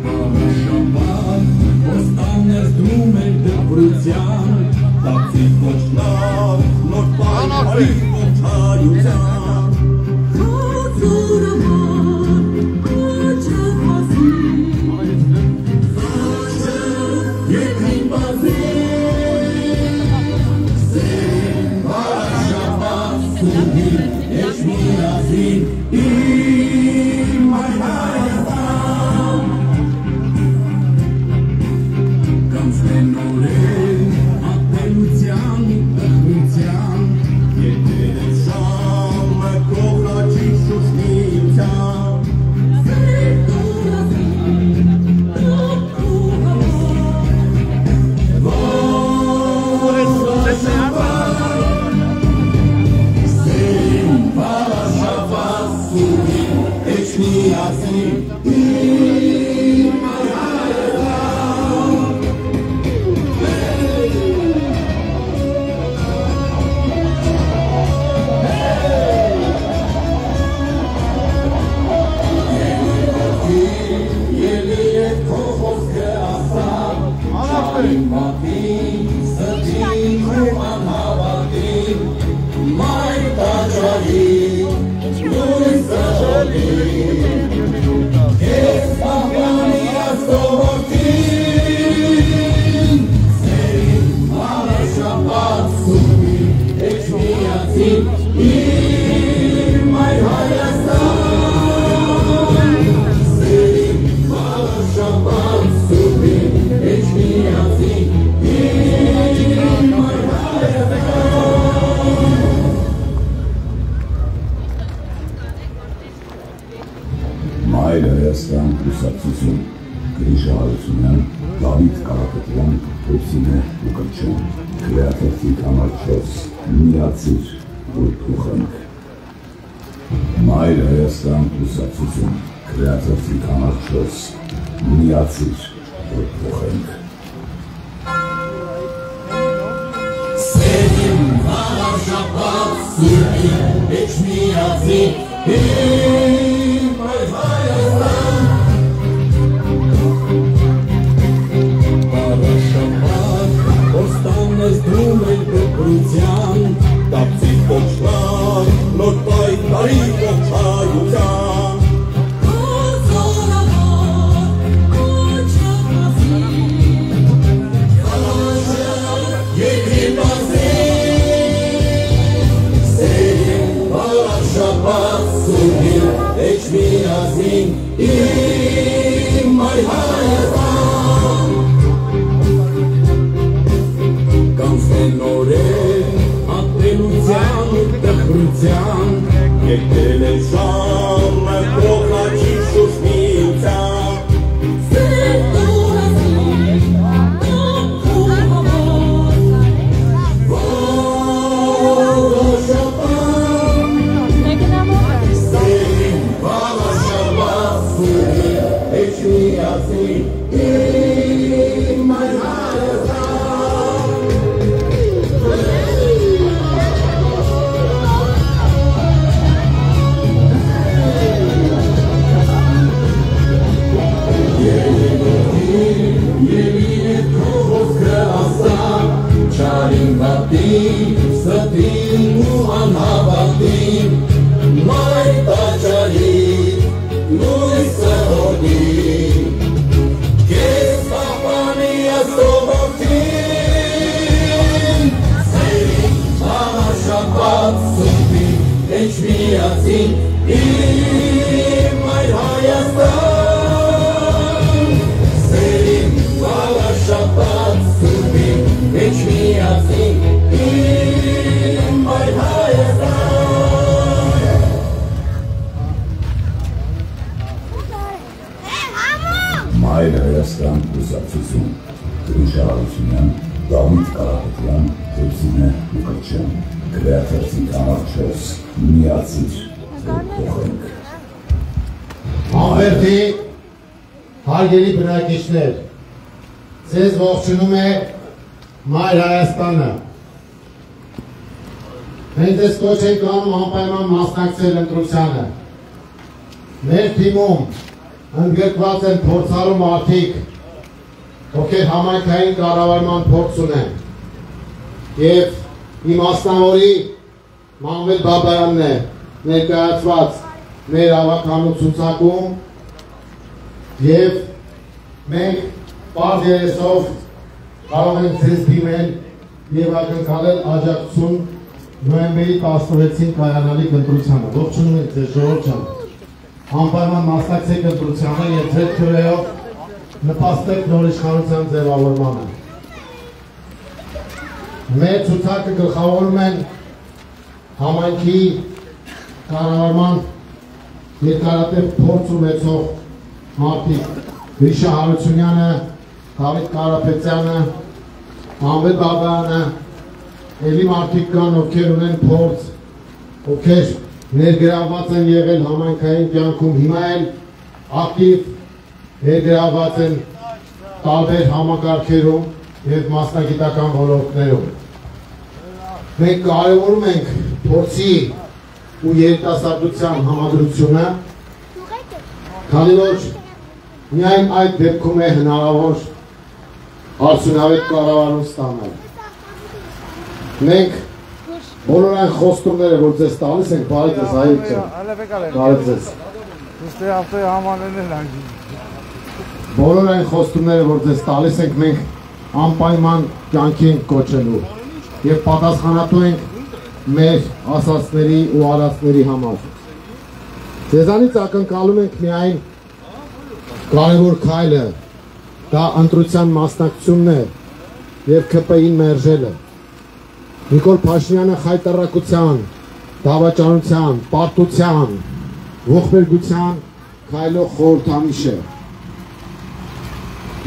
Վարաշապատ, ոստաններ դրում էր դպրության, տացի կոչնավ, նոր պայքարի ողջայության Խոցուրամար, աչավ մասի, վաչը երկրին բազի Սերին վարաշապատ սուրի, մեջ միացիր, Մայր Հայաստան Կանցնեն օրեր, ապելության, տխմության, Եթերես ժամը կողնաչի շուշնիության Սեր դուրազին, տոպու համար Որ ես Սերին վարաշապատ սուրի, մեջ միացիր, Մայր Հայաստան Մայր Հայաստան կուսակցություն Գրիշա Հարությունյան, Դավիթ Կարապետյան, Հովսինե Ուկրչյան, Քրեաթերթիկ համար 4 միացիր, որ փոխենք։ Մայր Հայաստան կուսակցություն Քրեաթերթիկ համար 4 միացիր, որ փոխենք։ Սերին հարաշապատ սուրի էչ միացիր, իմ այ Հայաստան Հարաշապատ ոստան ես դում էլ դպրության Տապցի կոչլան նոր պայքարի կողչայության Էչ միացին իմ այ Հայաստան Կանցնեն օրեր ատելության ու տխրության Եկել է ժամը կողաչի շուշ միության Սերտ ուրասին կողու համար Վարաշապան Էչ միացին իմ այ Հայաստան Ելին է քո ոսկրը ասա Չարին վատին, ստին ու անհավատին Մայր տաճարին, լույսը հորդին Կես պապանի աստողորդին Սերին համաշապատ սուպին Էչ միացին իմ այր Հայաստան Սերին համաշապատ սուպին Էչ միացին իմ այր Հայաստան Մայր Հայաստան կուսակցություն Գրիշա Հարությունյան, Դավիթ Կարապետյան, Հովսինե Ուկրչյան, Քրեաթերթիկ համար 4 միացիր, որ փոխենք։ Անվերդի հարգելի բնակիչներ, ձեզ ողջունում է Մայր Հայաստանը։ Մենք ձեզ կոչ ենք անում անպայման մասնակցել ընտրությանը։ Մեր թիմում ընդգրկված են փորձառու մարդիկ, ովքեր համայնքային կառավարման փորձ ունեն։ Եվ իմ մասնավորի Մանվել Բաբայանն է ներկայացված մեր հավաքանու ցուցակում եւ մենք բարձ երեսով կարող ենք ձեզ դիմել եւ ակնկալել աջակցություն նոյեմբերի 16-ին կայանալիք ընտրությանը։ Ողջունում ենք ձեզ ժողովուրդ ջան։ Անպայման մասնակցեք ընտրությանը եւ ձեր քրեով նպաստեք նոր իշխանության ձևավորմանը։ Մեր ցուցակը գլխավորում են համայնքի կառավարման երկարատև փորձ ունեցող մարդիկ Գրիշա Հարությունյանը, Դավիթ Կարապետյանը, Մանվել Բաբայանը, էլի մարդիկ կան, ովքեր ունեն փորձ, ովքեր ներգրավված են եղել համայնքային կյանքում, հիմա էլ ակտիվ ներգրավված են տարբեր համակարգերում եւ մասնագիտական ոլորտներում։ Մենք կարևորում ենք փորձի ու երիտասարդության համադրությունը, քանի որ միայն այդ դեպքում է հնարավոր արդյունավետ կառավարում ստանալ։ Մենք բոլոր այն խոստումները, որ ձեզ տալիս ենք, բարի ձեզ, հայր ջան, բարի ձեզ։ Բոլոր այն խոստումները, որ ձեզ տալիս ենք, մենք անպայման կյանքի ենք կոչելու եւ պատասխանատու ենք մեր ասածների ու արածների համար։ Ձեզանից ակնկալում ենք միայն կարևոր քայլը, դա ընտրության մասնակցությունն է եւ ԿՊ-ին մերժելը։ Նիկոլ Փաշինյանը խայտառակության, դավաճանության, պարտության, ողբերգության, քայլող խորհրդանիշ է։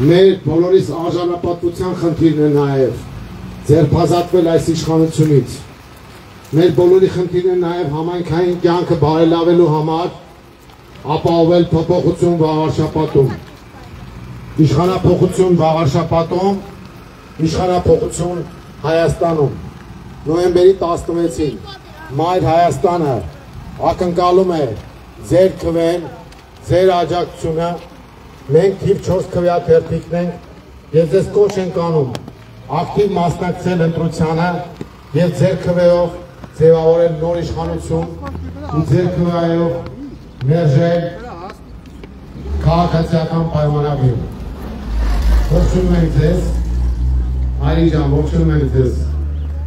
Մեր բոլորիս արժանապատվության խնդիրն է նաև ձերբազատվել այս իշխանությունից։ Մեր բոլորի խնդիրն է նաև համայնքային կյանքը բարելավելու համար ապահովել փոփոխություն վաղարշապատում։ Իշխանափոխություն վաղարշապատում, իշխանափոխություն Հայաստանում։ Նոյեմբերի 16-ին Մայր Հայաստանը ակնկալում է ձեր քվեն, ձեր աջակցությունը, մենք թիվ 4 քվեաթերթիկն ենք եւ ձեզ կոչ ենք անում ակտիվ մասնակցել ընտրությանը եւ ձեր քվեով ձևավորել նոր իշխանություն ու ձեր քվեայով մերժել քաղաքացիական պայմանագիր։ Ողջունում ենք ձեզ, Արի ջան, ողջունում ենք ձեզ։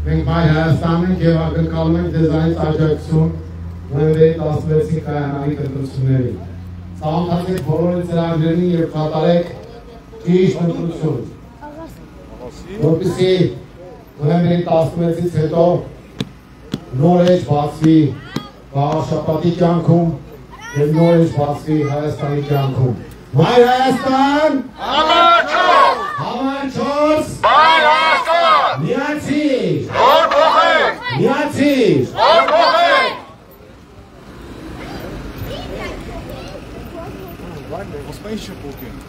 Մենք Մայր Հայաստանն ենք եւ ակնկալում ենք ձեզանից աջակցություն նոյեմբերի 16-ի կայանալիք ընտրություններին։ Ծանոթացեք բոլորի ծրագրերին եւ կատարեք ճիշտ ընտրություն։ Որպեսզի նոյեմբերի 16-ից հետո նոր էջ բացվի վաղարշապատի կյանքում եւ նոր էջ բացվի Հայաստանի կյանքում։ Մայր Հայաստան, համար 4, համար 4, Մայր Հայաստան, միացիր, որ փոխենք, միացիր, որ փոխենք։ Ոսպա ինչ փոխենք։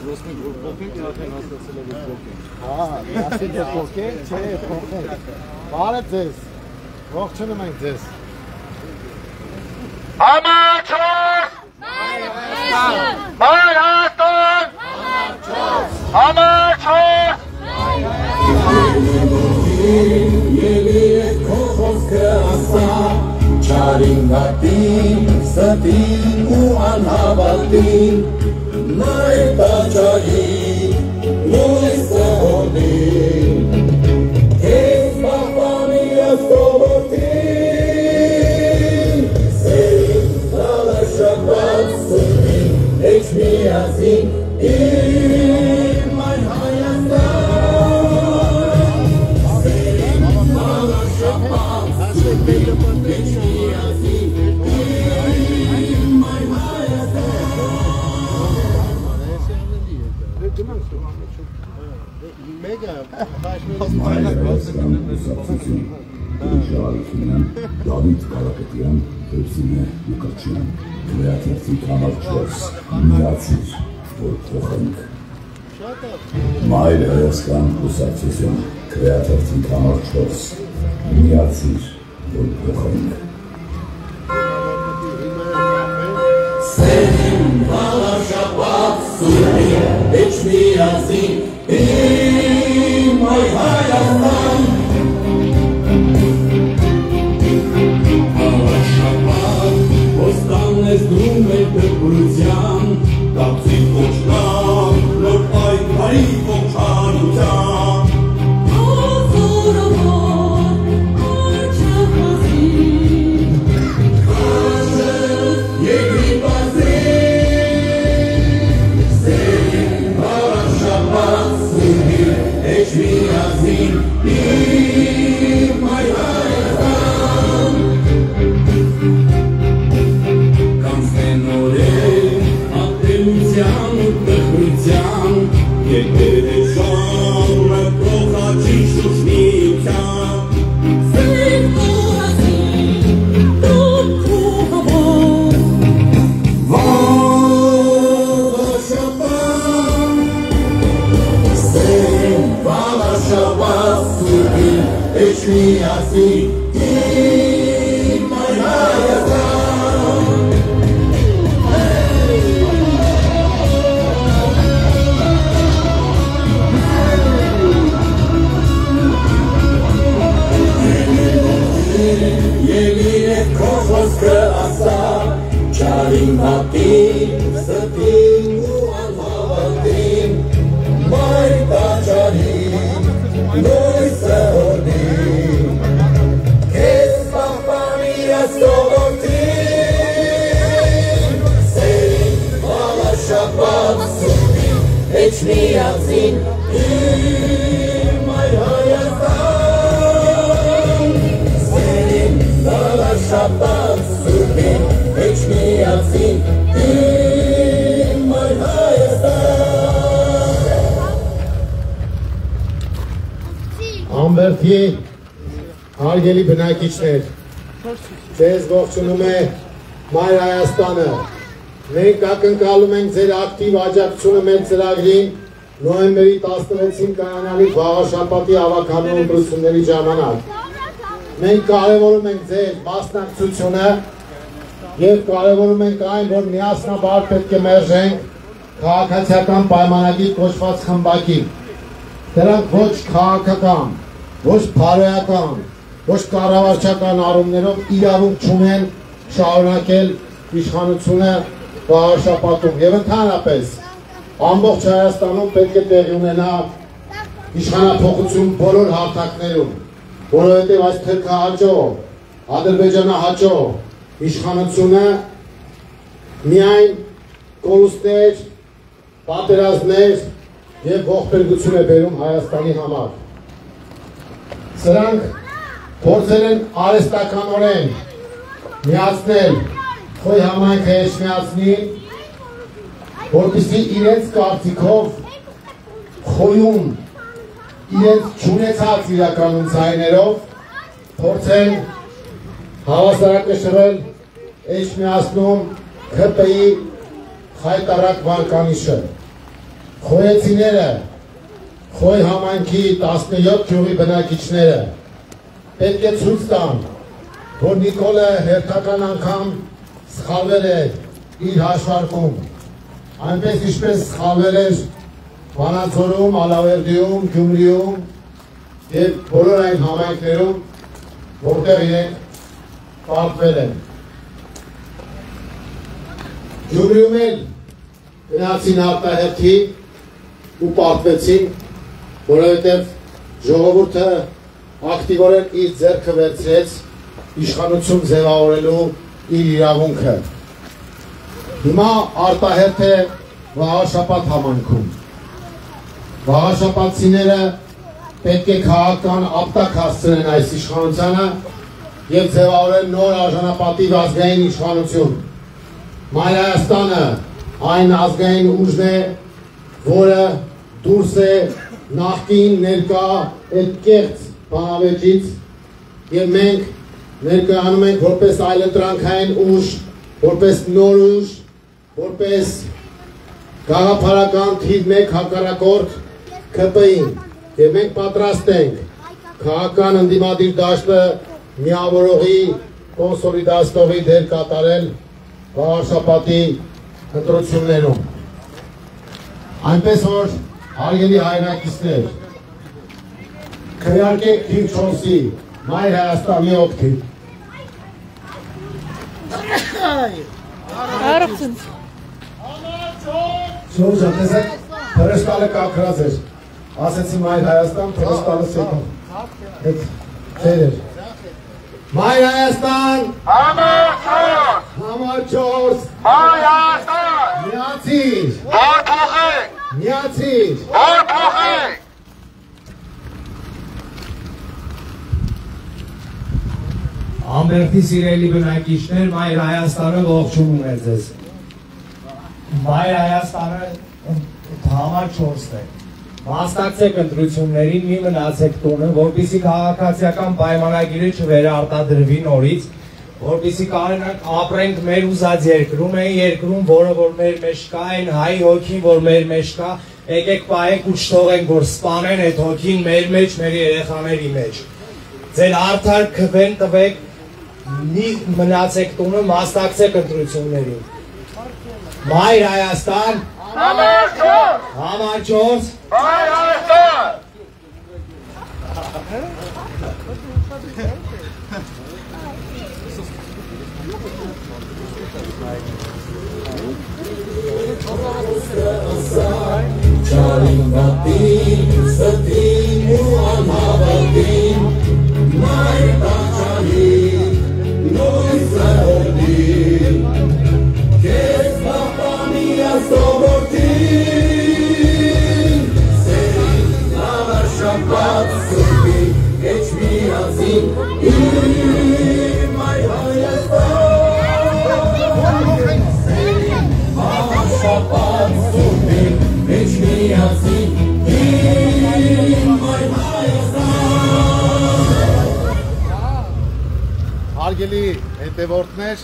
Ոսպենք որ փոխենք, արդեն հասցրել ենք փոխենք։ Հա, ասի դե փոխենք, չէ, փոխենք։ Բարև ձեզ։ Ողջունում ենք ձեզ։ Համար 4, Մայր Հայաստան, Մայր Հայաստան, համար 4, Չարին հատին, ստին ու անհավատին, նայ տաճարին, լույսը հորդին, կեզ բաղբանի աստովորդին, սերին տալաշապատ սուրին, էչ միազին, իմ մայր Հայաստան, սերին տալաշապատ սուրին, էչ միազին, իմ մայր Դավիթ Կարապետյան, Հերսինե Լուկաչյան, Քվեաթերթիկ համար 4, միացիր, որ փոխենք։ Մայր Հայաստան կուսակցություն, Քվեաթերթիկ համար 4, միացիր, որ փոխենք։ Սերին վաղարշապատ սուրին, էչ միազին, իմ մայր Հայաստան, վաղարշապատ, ոստան ես դրում է դպրության, կապցի ոչնան, նոր պայքարի ողջանության, Շապատ սուրբին, էչ միացին, Խորհրդի հարգելի բնակիչներ, ձեզ ողջունում է Մայր Հայաստանը։ Մենք ակնկալում ենք ձեր ակտիվ աջակցությունը մեր ծրագրին նոյեմբերի 16-ին կայանալիք վաղաշաբաթի հավաքանու ընտրությունների ժամանակ։ Մենք կարևորում ենք ձեր մասնակցությունը և կարևորում ենք այն, որ միասնաբար պետք է մերժենք քաղաքացիական պայմանագիր կոչված խմբակի։ Դրանք ոչ քաղաքական, ոչ բարոյական, ոչ կառավարչական առումներով իրավունք չունեն շարունակել իշխանությունը վաղաշաբաթում և ընդհանրապես ամբողջ Հայաստանում պետք է տեղի ունենա իշխանափոխություն բոլոր հարթակներում, որովհետև այս թրքահաճո, ադրբեջանահաճո իշխանությունը միայն կորուստներ, պատերազմներ և ողբերգություն է բերում Հայաստանի համար։ Սրանք փորձել են արհեստականորեն միացնել Խոյ համայնքը Էջմիածնի, որպեսզի իրենց կարծիքով Խոյում իրենց չունեցած իրականում ձայներով փորձեն հավասարակշռել Էջմիածնում ՔՊ-ի խայտառակ վարկանիշը։ Խոյեցիները, Խոյ համայնքի 17 գյուղի բնակիչները պետք է ցույց տան, որ Նիկոլը հերթական անգամ սխալվել է իր հաշվարկում, այնպես ինչպես սխալվել էր Վանաձորում, Ալավերդիում, Գյումրիում և բոլոր այն համայնքներում, որտեղ իրենք պարտվել են։ Գյումրիում էլ գնացին արտահերթի ու պարտվեցին, որովհետև ժողովուրդը ակտիվորեն իր ձեռքը վերցրեց իշխանություն ձևավորելու իր իրավունքը։ Հիմա արտահերթ է վաղաշաբաթ համայնքում։ Վաղաշաբաթցիները պետք է քաղաքական ապտակ հասցնեն այս իշխանությանը և ձևավորեն նոր արժանապատիվ ազգային իշխանություն։ Մայր Հայաստանը այն ազգային ուժն է, որը դուրս է նախկին ներկա այդ կեղծ բանավեճից և մենք ներկայանում ենք որպես այլընտրանքային ուժ, որպես նոր ուժ, որպես գաղափարական թիվ 1 հակառակորդ ՔՊ-ին և մենք պատրաստ ենք քաղաքական ընդդիմադիր դաշտը միավորողի, կոնսոլիդացնողի դեր կատարել վաղաշաբաթի ընտրություններում։ Այնպես որ հարգելի հայրենակիցներ, քվեարկեք թիվ 4-ի Մայր Հայաստանի օգտին։ Շուրջը, տեսեք, փրեստալը կակրած էր, ասեցի Մայր Հայաստան, փրեստալը սեկում, հետ ծեր էր։ Մայր Հայաստան, համար 4, Հայաստան, միացիր, որ փոխեք, միացիր, որ փոխեք։ Ամբերդի սիրելի բնակիչներ, Մայր Հայաստանը ողջունում է ձեզ։ Մայր Հայաստանը համար 4-ն է։ Մասնակցեք ընտրություններին, մի մնացեք տունը, որպեսզի քաղաքացիական պայմանագիրը չվերարտադրվի նորից, որպեսզի կարողանանք ապրենք մեր ուզած երկրում, այն երկրում, որը որ մեր մեջ կա, այն հայ հոգին, որ մեր մեջ կա, եկեք պահենք ու չթողենք, որ սպանեն այդ հոգին մեր մեջ, մեր երեխաների մեջ։ Ձեր արդար քվեն տվեք, մի մնացեք տունը, մասնակցեք ընտրություններին։ Մայր Հայաստան, համար 4, համար 4, Մայր Հայաստան։ Չարին վատին, ստին ու անհավատին, Մայր տաճարին, նույն սրորդին, Կեզ պապանի ասովորդին, Սերին հավաշապատ սրբի, Էչ միացին, իմ Մայր Հայաստան, Սերին հավաշապատ սրբի, Հարգելի հետևորդներ,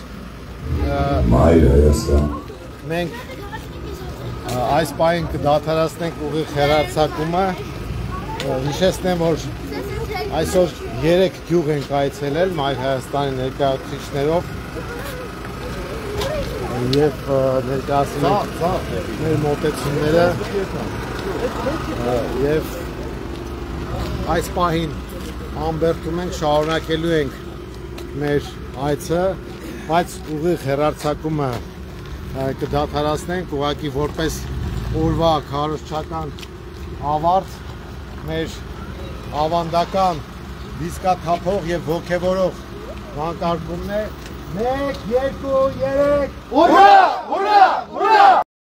Մայր Հայաստան։ մենք այս պահին կդադարեցնենք ուղիղ հեռարձակումը, հիշեցնեմ, որ այսօր 3 գյուղ ենք այցելել Մայր Հայաստանի ներկայացուցիչներով եւ ներկայացնում ենք մեր մոտեցումները եւ այս պահին ամբերտում ենք, շարունակելու ենք մեր այցը, բայց ուղիղ հեռարձակումը կդադարեցնենք, ուղղակի որպես օրվա քարոզչական ավարտ մեր ավանդական դիսկաթափող եւ ոգևորող վանկարկումն է 1, 2, 3 Ուրա! Ուրա! Ուրա!